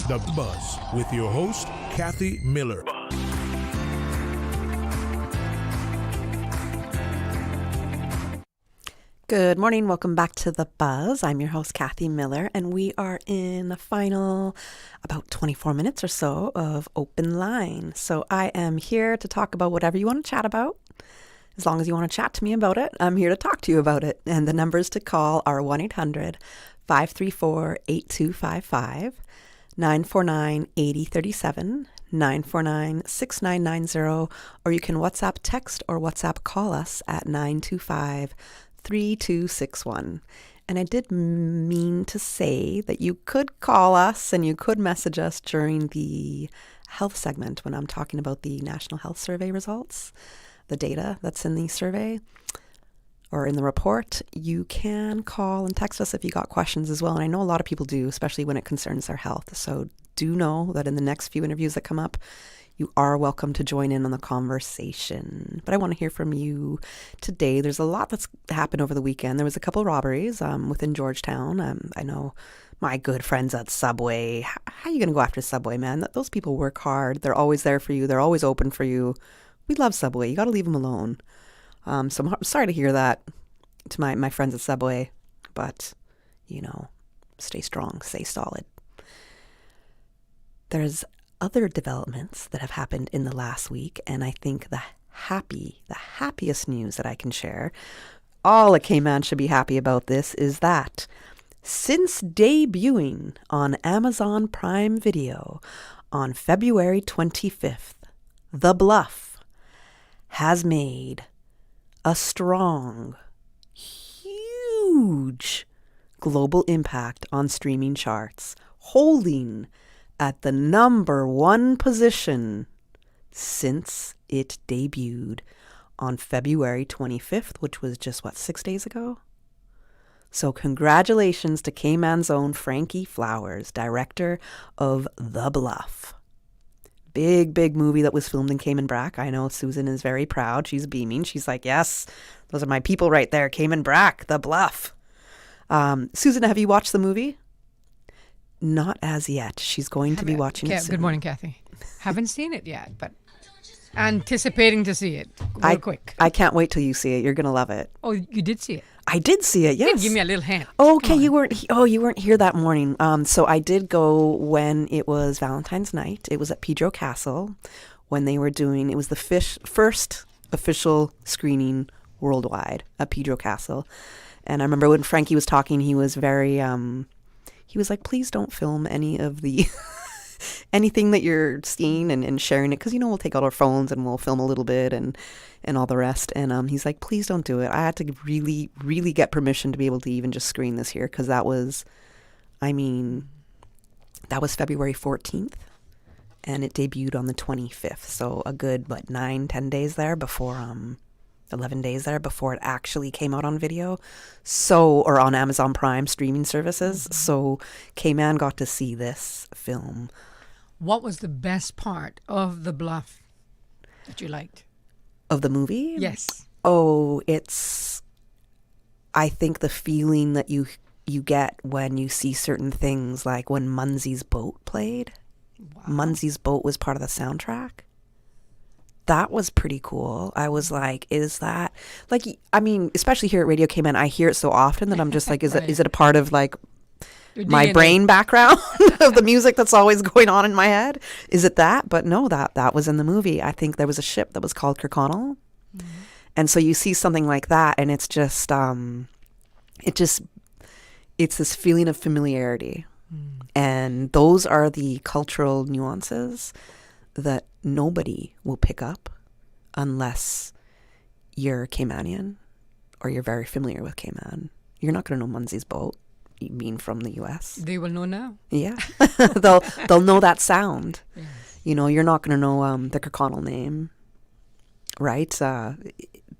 The Buzz with your host, Kathy Miller. Good morning. Welcome back to The Buzz. I'm your host, Kathy Miller, and we are in the final about 24 minutes or so of Open Line. So I am here to talk about whatever you want to chat about. As long as you want to chat to me about it, I'm here to talk to you about it. And the numbers to call are 1-800-534-8255, 949-8037, 949-6990, or you can WhatsApp text or WhatsApp call us at 925-3261. And I did mean to say that you could call us and you could message us during the health segment when I'm talking about the National Health Survey results, the data that's in the survey or in the report. You can call and text us if you got questions as well. And I know a lot of people do, especially when it concerns their health. So do know that in the next few interviews that come up, you are welcome to join in on the conversation. But I want to hear from you today. There's a lot that's happened over the weekend. There was a couple robberies within Georgetown. I know my good friends at Subway. How are you going to go after Subway, man? Those people work hard. They're always there for you. They're always open for you. We love Subway. You got to leave them alone. So I'm sorry to hear that to my friends at Subway. But, you know, stay strong, stay solid. There's other developments that have happened in the last week, and I think the happiest news that I can share, all a Cayman should be happy about this, is that since debuting on Amazon Prime Video on February 25th, The Bluff has made a strong, huge global impact on streaming charts, holding at the number 1 position since it debuted on February 25th, which was just, 6 days ago? So congratulations to Cayman's own Frankie Flowers, director of The Bluff. Big movie that was filmed in Cayman Brac. I know Susan is very proud. She's beaming. She's like, yes, those are my people right there. Cayman Brac, The Bluff. Susan, have you watched the movie? Not as yet. She's going to be watching it soon. Good morning, Kathy. Haven't seen it yet, but anticipating to see it real quick. I can't wait till you see it. You're going to love it. Oh, you did see it? I did see it, yes. Give me a little hint. Okay, you weren't here that morning. So I did go when it was Valentine's night. It was at Pedro Castle when they were doing, it was the first official screening worldwide at Pedro Castle. And I remember when Frankie was talking, he was very, he was like, please don't film any of the, anything that you're seeing and sharing it. Because, we'll take out our phones and we'll film a little bit and all the rest. And he's like, please don't do it. I had to really, really get permission to be able to even just screen this here. Because that was February 14th. And it debuted on the 25th. So a good, 9-10 days there before, 11 days there before it actually came out on video. Or on Amazon Prime streaming services. So Cayman got to see this film. What was the best part of The Bluff that you liked? Of the movie? Yes. Oh, I think the feeling that you get when you see certain things, like when Munsey's Boat played. Wow. Munsey's Boat was part of the soundtrack. That was pretty cool. I was like, is that, especially here at Radio Cayman, I hear it so often that I'm just like, is it a part of my brain background of the music that's always going on in my head? Is it that? But no, that was in the movie. I think there was a ship that was called Kirkconnell. Mm-hmm. And so you see something like that and it's just, it's this feeling of familiarity. Mm. And those are the cultural nuances that nobody will pick up unless you're Caymanian or you're very familiar with Cayman. You're not going to know Munsey's Boat. You mean from the U.S.? They will know now. Yeah. they'll know that sound. Yes. You're not going to know the Kirkconnell name, right?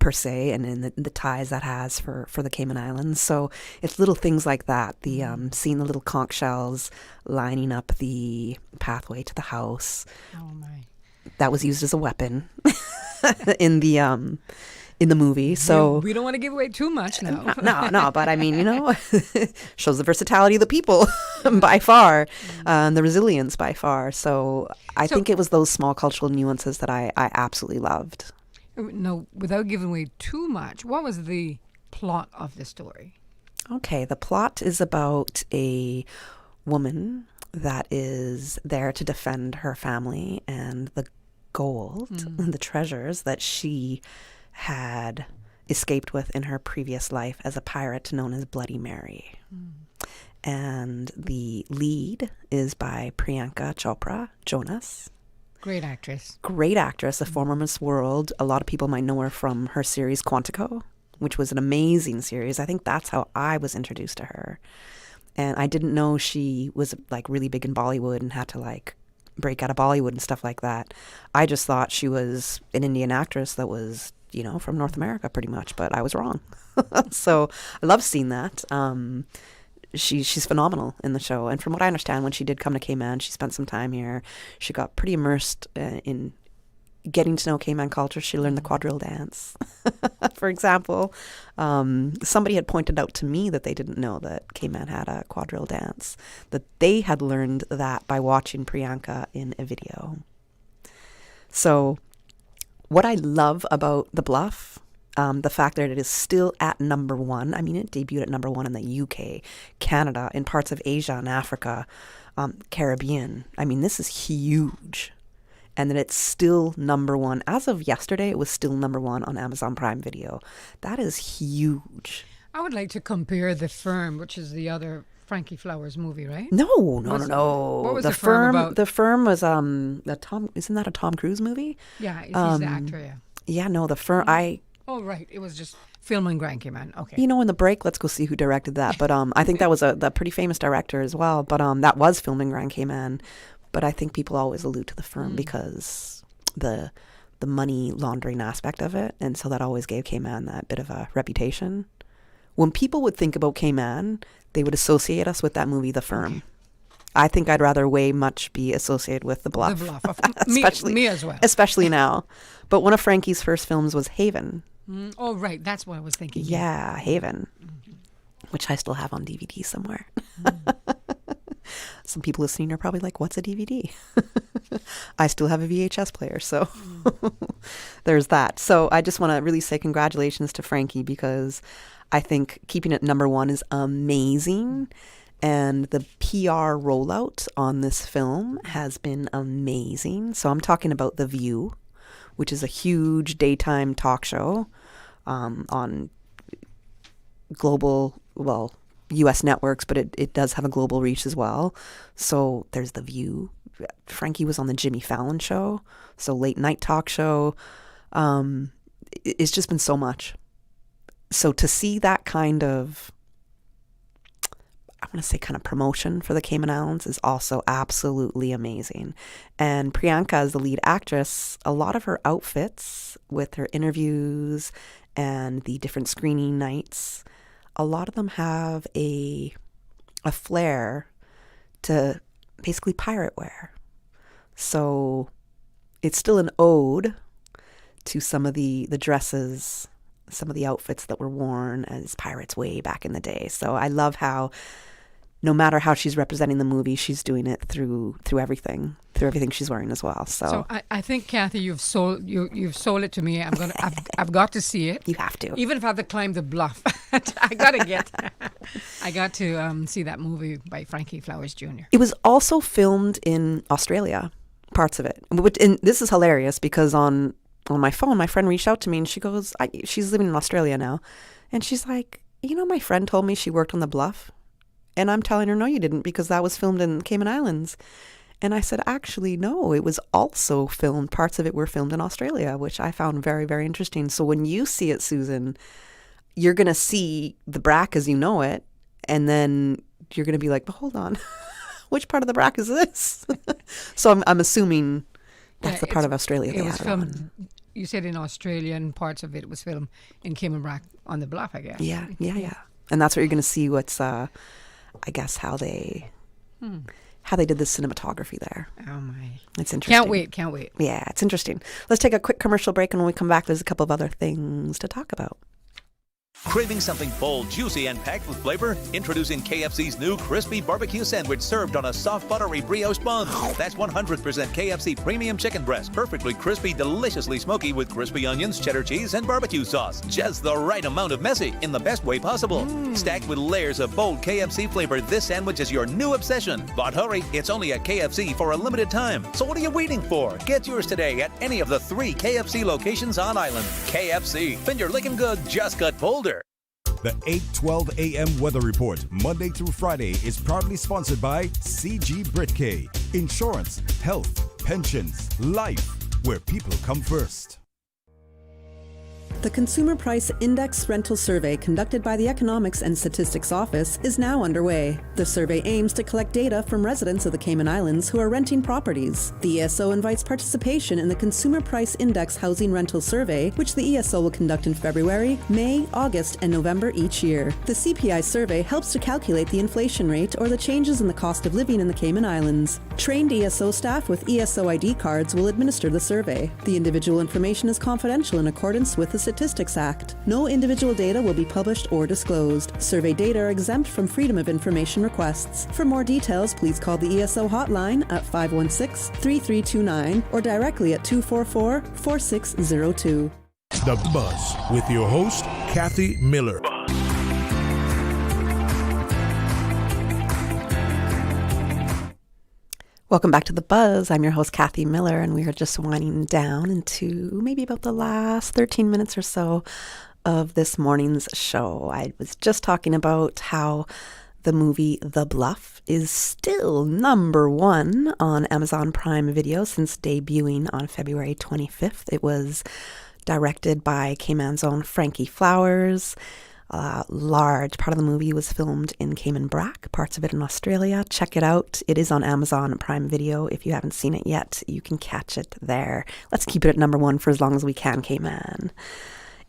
Per se, and in the ties that has for the Cayman Islands. So it's little things like that. The seeing the little conch shells lining up the pathway to the house. Oh my! That was used as a weapon in the movie. So we don't want to give away too much now. No. But I mean, shows the versatility of the people by far, and the resilience by far. So I think it was those small cultural nuances that I absolutely loved. No, without giving away too much, what was the plot of the story? Okay, the plot is about a woman that is there to defend her family and the gold and the treasures that she had escaped with in her previous life as a pirate known as Bloody Mary. And the lead is by Priyanka Chopra Jonas. Great actress. Great actress, a former Miss World. A lot of people might know her from her series Quantico, which was an amazing series. I think that's how I was introduced to her. And I didn't know she was really big in Bollywood and had to break out of Bollywood and stuff like that. I just thought she was an Indian actress that was, from North America pretty much, but I was wrong. So I love seeing that. She's phenomenal in the show. And from what I understand, when she did come to Cayman, she spent some time here. She got pretty immersed in getting to know Cayman culture. She learned the quadrille dance, for example. Somebody had pointed out to me that they didn't know that Cayman had a quadrille dance, that they had learned that by watching Priyanka in a video. So what I love about The Bluff, the fact that it is still at number 1. I mean, it debuted at number 1 in the UK, Canada, in parts of Asia and Africa, Caribbean. I mean, this is huge. And that it's still number 1. As of yesterday, it was still number 1 on Amazon Prime Video. That is huge. I would like to compare The Firm, which is the other Frankie Flowers movie, right? No. What was The Firm about? The Firm was isn't that a Tom Cruise movie? Yeah, he's the actor, yeah. Yeah, no, The Firm, Oh, right. It was just filmed in Grand Cayman. Okay. In the break, let's go see who directed that. But I think that was a pretty famous director as well. But that was filmed in Grand Cayman. but I think people always allude to the firm because the money laundering aspect of it. And so that always gave Cayman that bit of a reputation. When people would think about Cayman, they would associate us with that movie, The Firm. I think I'd rather way much be associated with The Bluff. The Bluff. Me as well. Especially now. But one of Frankie's first films was Haven. Oh, right. That's what I was thinking. Yeah, Haven, which I still have on DVD somewhere. Some people listening are probably like, what's a DVD? I still have a VHS player, so there's that. So I just want to really say congratulations to Frankie, because I think keeping it number one is amazing. And the PR rollout on this film has been amazing. So I'm talking about The View, which is a huge daytime talk show on global, U.S. networks, but it does have a global reach as well. So there's The View. Frankie was on the Jimmy Fallon show, so late night talk show. It's just been so much. So to see that kind of, I want to say kind of promotion for the Cayman Islands is also absolutely amazing. And Priyanka, as the lead actress, a lot of her outfits with her interviews and the different screening nights, a lot of them have a flair to basically pirate wear. So it's still an ode to some of the dresses, some of the outfits that were worn as pirates way back in the day. So I love how no matter how she's representing the movie, she's doing it through everything she's wearing as well. So I think, Kathy, you've sold it to me. I've got to see it. You have to, even if I have to climb the bluff. I got to see that movie by Frankie Flowers Jr. It was also filmed in Australia, parts of it. And this is hilarious because on my phone, my friend reached out to me and she goes, she's living in Australia now, and she's like, my friend told me she worked on The Bluff. And I'm telling her, no, you didn't, because that was filmed in Cayman Islands. And I said, actually, no, it was also filmed. Parts of it were filmed in Australia, which I found very, very interesting. So when you see it, Susan, you're going to see the BRAC as you know it. And then you're going to be like, but hold on, which part of the BRAC is this? So I'm assuming that's the part of Australia they was had filmed. You said in Australia, and parts of it was filmed in Cayman BRAC on the Bluff, I guess. Yeah. And that's where you're going to see what's... I guess how they did the cinematography there. Oh my. It's interesting. Can't wait. Yeah, it's interesting. Let's take a quick commercial break, and when we come back, there's a couple of other things to talk about. Craving something bold, juicy, and packed with flavor? Introducing KFC's new crispy barbecue sandwich served on a soft, buttery brioche bun. That's 100% KFC premium chicken breast, perfectly crispy, deliciously smoky with crispy onions, cheddar cheese, and barbecue sauce. Just the right amount of messy in the best way possible. Stacked with layers of bold KFC flavor, this sandwich is your new obsession. But hurry, it's only at KFC for a limited time. So what are you waiting for? Get yours today at any of the 3 KFC locations on island. KFC, finger licking good, just got bolder. The 8:12 a.m. weather report, Monday through Friday, is proudly sponsored by CG Britke. Insurance, health, pensions, life, where people come first. The Consumer Price Index Rental Survey conducted by the Economics and Statistics Office is now underway. The survey aims to collect data from residents of the Cayman Islands who are renting properties. The ESO invites participation in the Consumer Price Index Housing Rental Survey, which the ESO will conduct in February, May, August, and November each year. The CPI survey helps to calculate the inflation rate or the changes in the cost of living in the Cayman Islands. Trained ESO staff with ESO ID cards will administer the survey. The individual information is confidential in accordance with the Statistics Act. No individual data will be published or disclosed. Survey data are exempt from Freedom of Information requests. For more details, please call the ESO hotline at 516-3329 or directly at 244-4602. The Buzz with your host, Kathy Miller. Welcome back to The Buzz. I'm your host, Kathy Miller, and we are just winding down into maybe about the last 13 minutes or so of this morning's show. I was just talking about how the movie The Bluff is still number 1 on Amazon Prime Video since debuting on February 25th. It was directed by Cayman's own Frankie Flowers. A large part of the movie was filmed in Cayman Brac, parts of it in Australia. Check it out. It is on Amazon Prime Video. If you haven't seen it yet, you can catch it there. Let's keep it at number 1 for as long as we can, Cayman.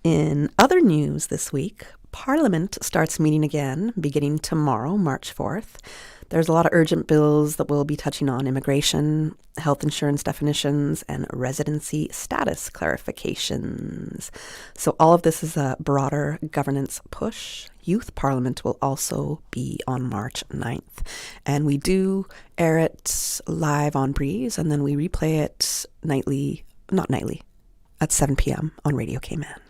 In other news this week, Parliament starts meeting again beginning tomorrow, March 4th. There's a lot of urgent bills that will be touching on immigration, health insurance definitions, and residency status clarifications. So all of this is a broader governance push. Youth Parliament will also be on March 9th. And we do air it live on Breeze, and then we replay it at 7 p.m. on Radio Cayman.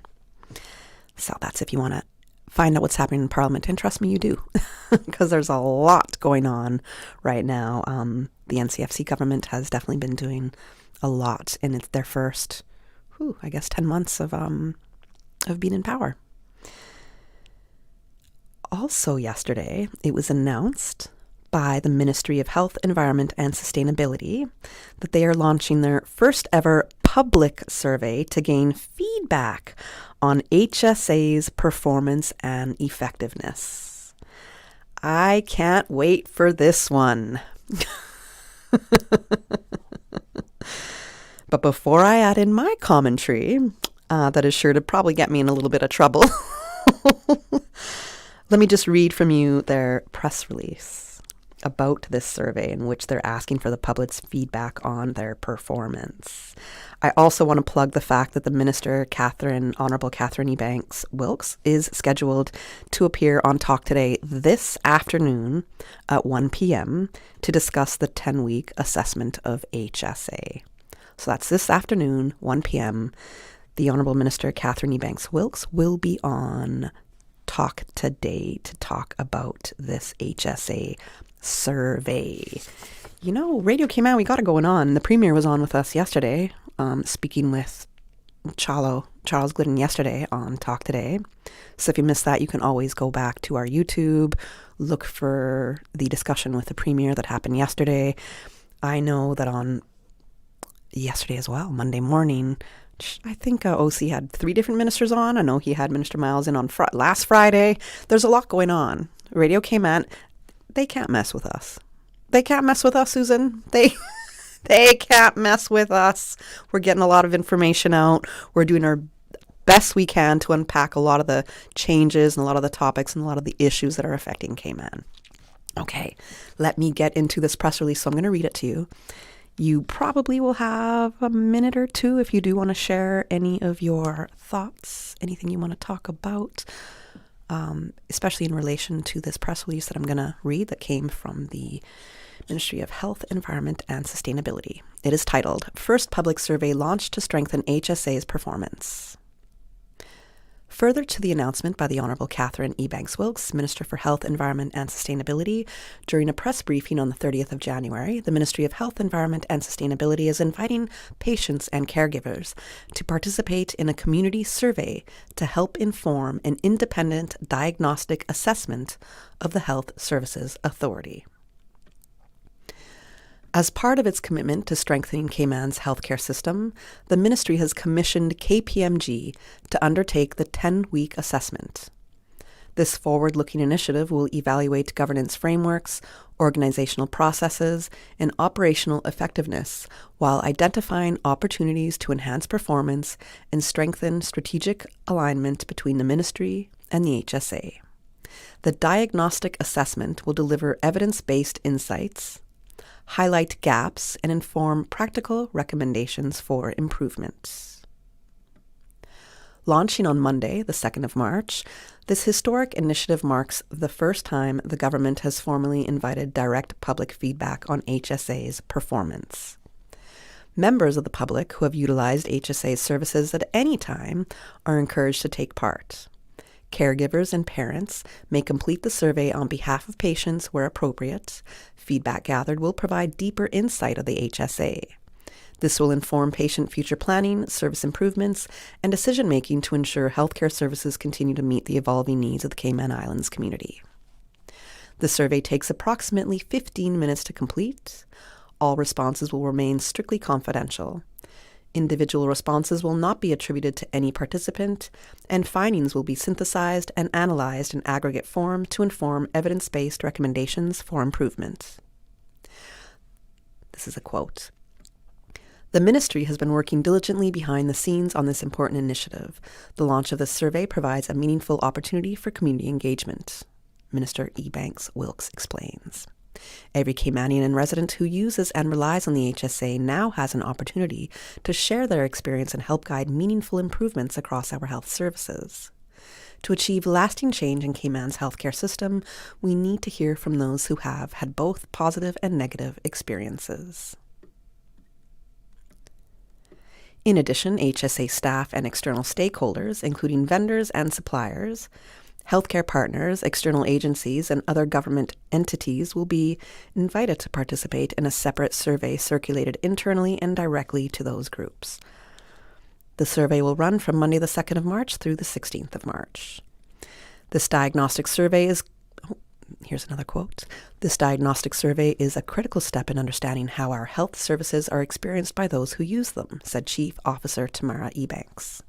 So that's if you want to find out what's happening in Parliament, and trust me, you do, because there's a lot going on right now. The NCFC government has definitely been doing a lot, and it's their first, 10 months of being in power. Also yesterday, it was announced by the Ministry of Health, Environment and Sustainability that they are launching their first ever public survey to gain feedback on HSA's performance and effectiveness. I can't wait for this one. But before I add in my commentary, that is sure to probably get me in a little bit of trouble, let me just read from you their press release about this survey in which they're asking for the public's feedback on their performance. I also want to plug the fact that the Minister, Honourable Catherine Ebanks Wilkes, is scheduled to appear on Talk Today this afternoon at 1 p.m. to discuss the 10-week assessment of HSA. So that's this afternoon, 1 p.m. The Honourable Minister, Catherine Ebanks Wilkes, will be on Talk Today to talk about this HSA survey. You know, Radio Cayman, we got it going on. The Premier was on with us yesterday, speaking with Charles Glidden yesterday on Talk Today. So if you missed that, you can always go back to our YouTube, look for the discussion with the Premier that happened yesterday. I know that on yesterday as well, Monday morning, I think OC had 3 different ministers on. I know he had Minister Miles in on last Friday. There's a lot going on. Radio Cayman, they can't mess with us. They can't mess with us, Susan. They can't mess with us. We're getting a lot of information out. We're doing our best we can to unpack a lot of the changes and a lot of the topics and a lot of the issues that are affecting Cayman. Okay, let me get into this press release. So I'm going to read it to you. You probably will have a minute or two if you do want to share any of your thoughts, anything you want to talk about, especially in relation to this press release that I'm going to read that came from the Ministry of Health, Environment and Sustainability. It is titled, First Public Survey Launched to Strengthen HSA's Performance. Further to the announcement by the Honourable Catherine Ebanks Wilkes, Minister for Health, Environment and Sustainability, during a press briefing on the 30th of January, the Ministry of Health, Environment and Sustainability is inviting patients and caregivers to participate in a community survey to help inform an independent diagnostic assessment of the Health Services Authority. As part of its commitment to strengthening Cayman's healthcare system, the ministry has commissioned KPMG to undertake the 10-week assessment. This forward-looking initiative will evaluate governance frameworks, organizational processes, and operational effectiveness while identifying opportunities to enhance performance and strengthen strategic alignment between the ministry and the HSA. The diagnostic assessment will deliver evidence-based insights, highlight gaps, and inform practical recommendations for improvements. Launching on Monday, the 2nd of March, this historic initiative marks the first time the government has formally invited direct public feedback on HSA's performance. Members of the public who have utilized HSA's services at any time are encouraged to take part. Caregivers and parents may complete the survey on behalf of patients where appropriate. Feedback gathered will provide deeper insight of the HSA. This will inform patient future planning, service improvements, and decision-making to ensure healthcare services continue to meet the evolving needs of the Cayman Islands community. The survey takes approximately 15 minutes to complete. All responses will remain strictly confidential. Individual responses will not be attributed to any participant, and findings will be synthesized and analyzed in aggregate form to inform evidence-based recommendations for improvement. This is a quote. The ministry has been working diligently behind the scenes on this important initiative. The launch of this survey provides a meaningful opportunity for community engagement, Minister Ebanks Wilkes explains. Every Caymanian and resident who uses and relies on the HSA now has an opportunity to share their experience and help guide meaningful improvements across our health services. To achieve lasting change in Cayman's healthcare system, we need to hear from those who have had both positive and negative experiences. In addition, HSA staff and external stakeholders, including vendors and suppliers, healthcare partners, external agencies, and other government entities will be invited to participate in a separate survey circulated internally and directly to those groups. The survey will run from Monday the 2nd of March through the 16th of March. This diagnostic survey is, here's another quote, this diagnostic survey is a critical step in understanding how our health services are experienced by those who use them, said Chief Officer Tamara Ebanks.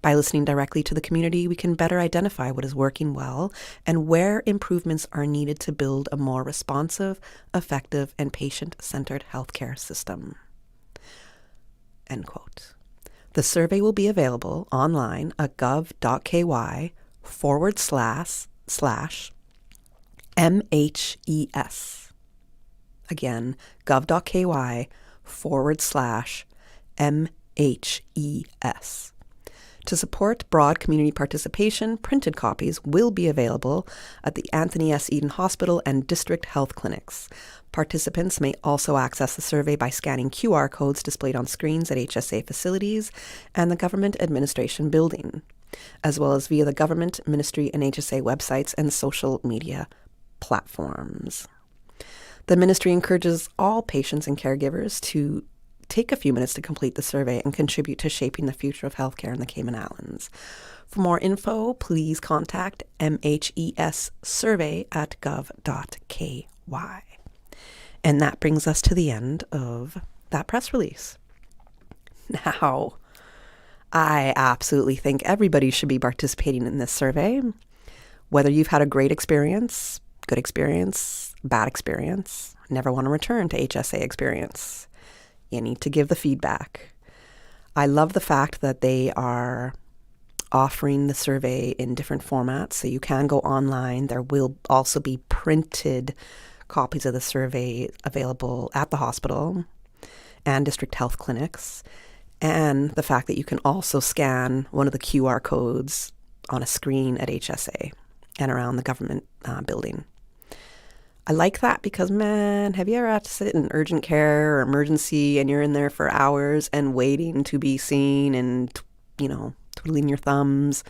By listening directly to the community, we can better identify what is working well and where improvements are needed to build a more responsive, effective, and patient-centered healthcare system. End quote. The survey will be available online at gov.ky/MHES. Again, gov.ky/MHES. To support broad community participation, printed copies will be available at the Anthony S. Eden Hospital and District Health Clinics. Participants may also access the survey by scanning QR codes displayed on screens at HSA facilities and the Government Administration Building, as well as via the government, ministry, and HSA websites and social media platforms. The ministry encourages all patients and caregivers to take a few minutes to complete the survey and contribute to shaping the future of healthcare in the Cayman Islands. For more info, please contact mhessurvey@gov.ky. And that brings us to the end of that press release. Now, I absolutely think everybody should be participating in this survey. Whether you've had a great experience, good experience, bad experience, never want to return to HSA experience, you need to give the feedback. I love the fact that they are offering the survey in different formats, so you can go online. There will also be printed copies of the survey available at the hospital and district health clinics, and the fact that you can also scan one of the QR codes on a screen at HSA and around the government building. I like that because, man, have you ever had to sit in urgent care or emergency and you're in there for hours and waiting to be seen and, twiddling your thumbs?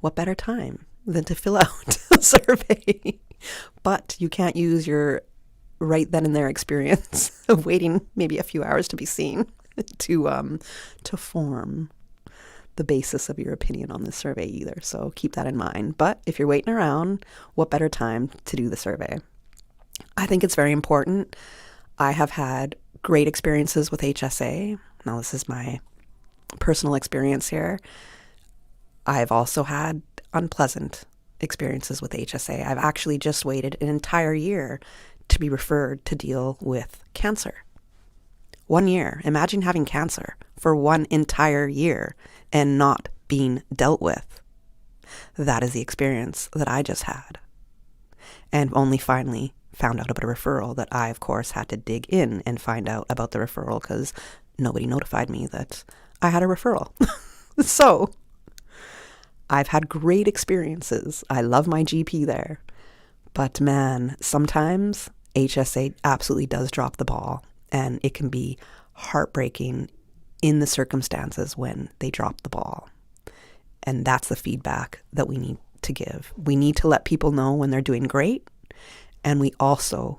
What better time than to fill out a survey? But you can't use your right then and there experience of waiting maybe a few hours to be seen to form the basis of your opinion on this survey either. So keep that in mind. But if you're waiting around, what better time to do the survey? I think it's very important. I have had great experiences with HSA. Now, this is my personal experience here. I've also had unpleasant experiences with HSA. I've actually just waited an entire year to be referred to deal with cancer. 1 year. Imagine having cancer for 1 entire year and not being dealt with. That is the experience that I just had. And only finally found out about a referral that I, of course, had to dig in and find out about the referral because nobody notified me that I had a referral. So I've had great experiences. I love my GP there. But man, sometimes HSA absolutely does drop the ball, and it can be heartbreaking in the circumstances when they drop the ball. And that's the feedback that we need to give. We need to let people know when they're doing great, and we also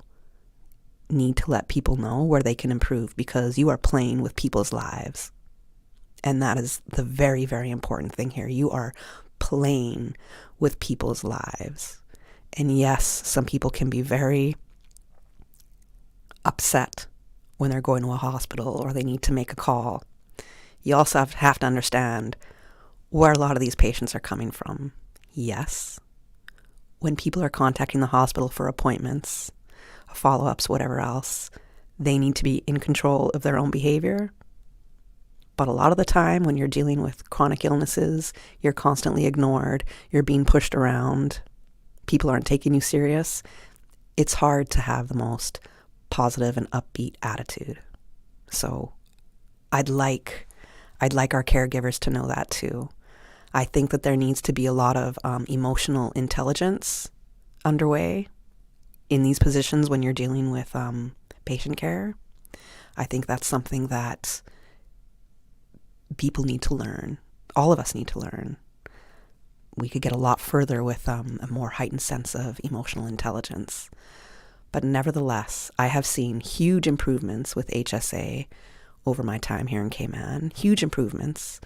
need to let people know where they can improve because you are playing with people's lives. And that is the very, very important thing here. You are playing with people's lives. And yes, some people can be very upset when they're going to a hospital or they need to make a call. you also have to understand where a lot of these patients are coming from. Yes, when people are contacting the hospital for appointments, follow-ups, whatever else, they need to be in control of their own behavior. But a lot of the time when you're dealing with chronic illnesses, you're constantly ignored, you're being pushed around, people aren't taking you serious, it's hard to have the most positive and upbeat attitude. So I'd like our caregivers to know that too. I think that there needs to be a lot of emotional intelligence underway in these positions when you're dealing with patient care. I think that's something that people need to learn. All of us need to learn. We could get a lot further with a more heightened sense of emotional intelligence. But nevertheless, I have seen huge improvements with HSA over my time here in Cayman. Huge improvements.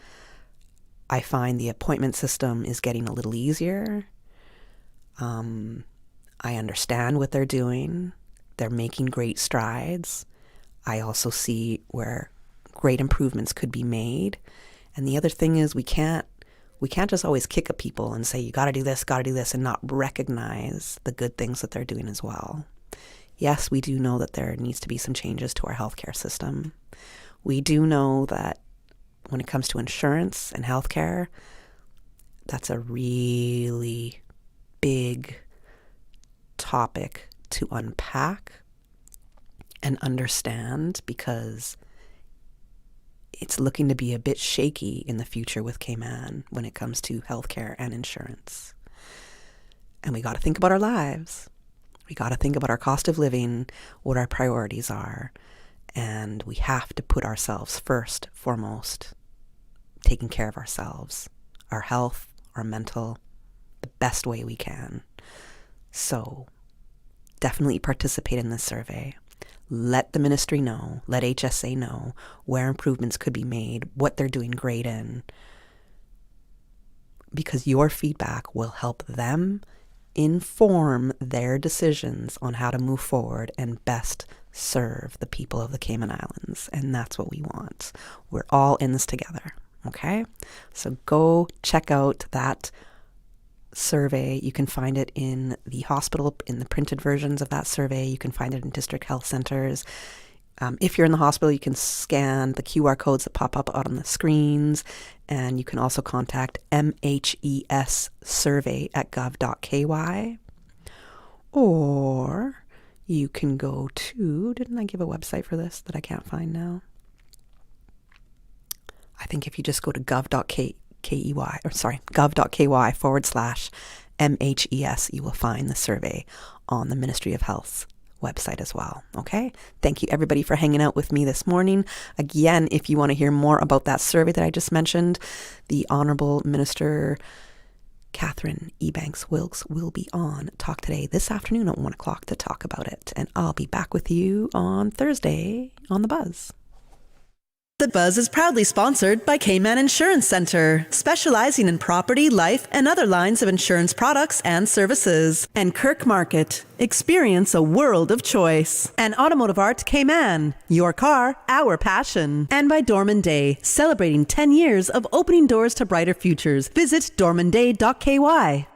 I find the appointment system is getting a little easier. I understand what they're doing. They're making great strides. I also see where great improvements could be made. And the other thing is we can't just always kick at people and say, you got to do this, and not recognize the good things that they're doing as well. Yes, we do know that there needs to be some changes to our healthcare system. We do know that when it comes to insurance and healthcare, that's a really big topic to unpack and understand, because it's looking to be a bit shaky in the future with Cayman when it comes to healthcare and insurance. And we got to think about our lives. We got to think about our cost of living, what our priorities are, and we have to put ourselves first, foremost, taking care of ourselves, our health, our mental, the best way we can. So definitely participate in this survey. Let the ministry know, let HSA know where improvements could be made, what they're doing great in, because your feedback will help them inform their decisions on how to move forward and best serve the people of the Cayman Islands. And that's what we want. We're all in this together, okay? So go check out that survey. You can find it in the hospital, in the printed versions of that survey. You can find it in district health centers. If you're in the hospital, you can scan the QR codes that pop up out on the screens, and you can also contact mhessurvey@gov.ky, or you can go to, didn't I give a website for this that I can't find now? I think if you just go to gov.ky gov.ky/MHES, you will find the survey on the Ministry of Health's website as well. Okay? Thank you everybody for hanging out with me this morning. Again, if you want to hear more about that survey that I just mentioned, the Honorable Minister Catherine Ebanks-Wilkes will be on Talk Today this afternoon at 1 o'clock to talk about it. And I'll be back with you on Thursday on The Buzz. The Buzz is proudly sponsored by Cayman Insurance Center, specializing in property, life, and other lines of insurance products and services. And Kirk Market, experience a world of choice. And Automotive Art Cayman, your car, our passion. And by Dorman Day, celebrating 10 years of opening doors to brighter futures. Visit dormanday.ky.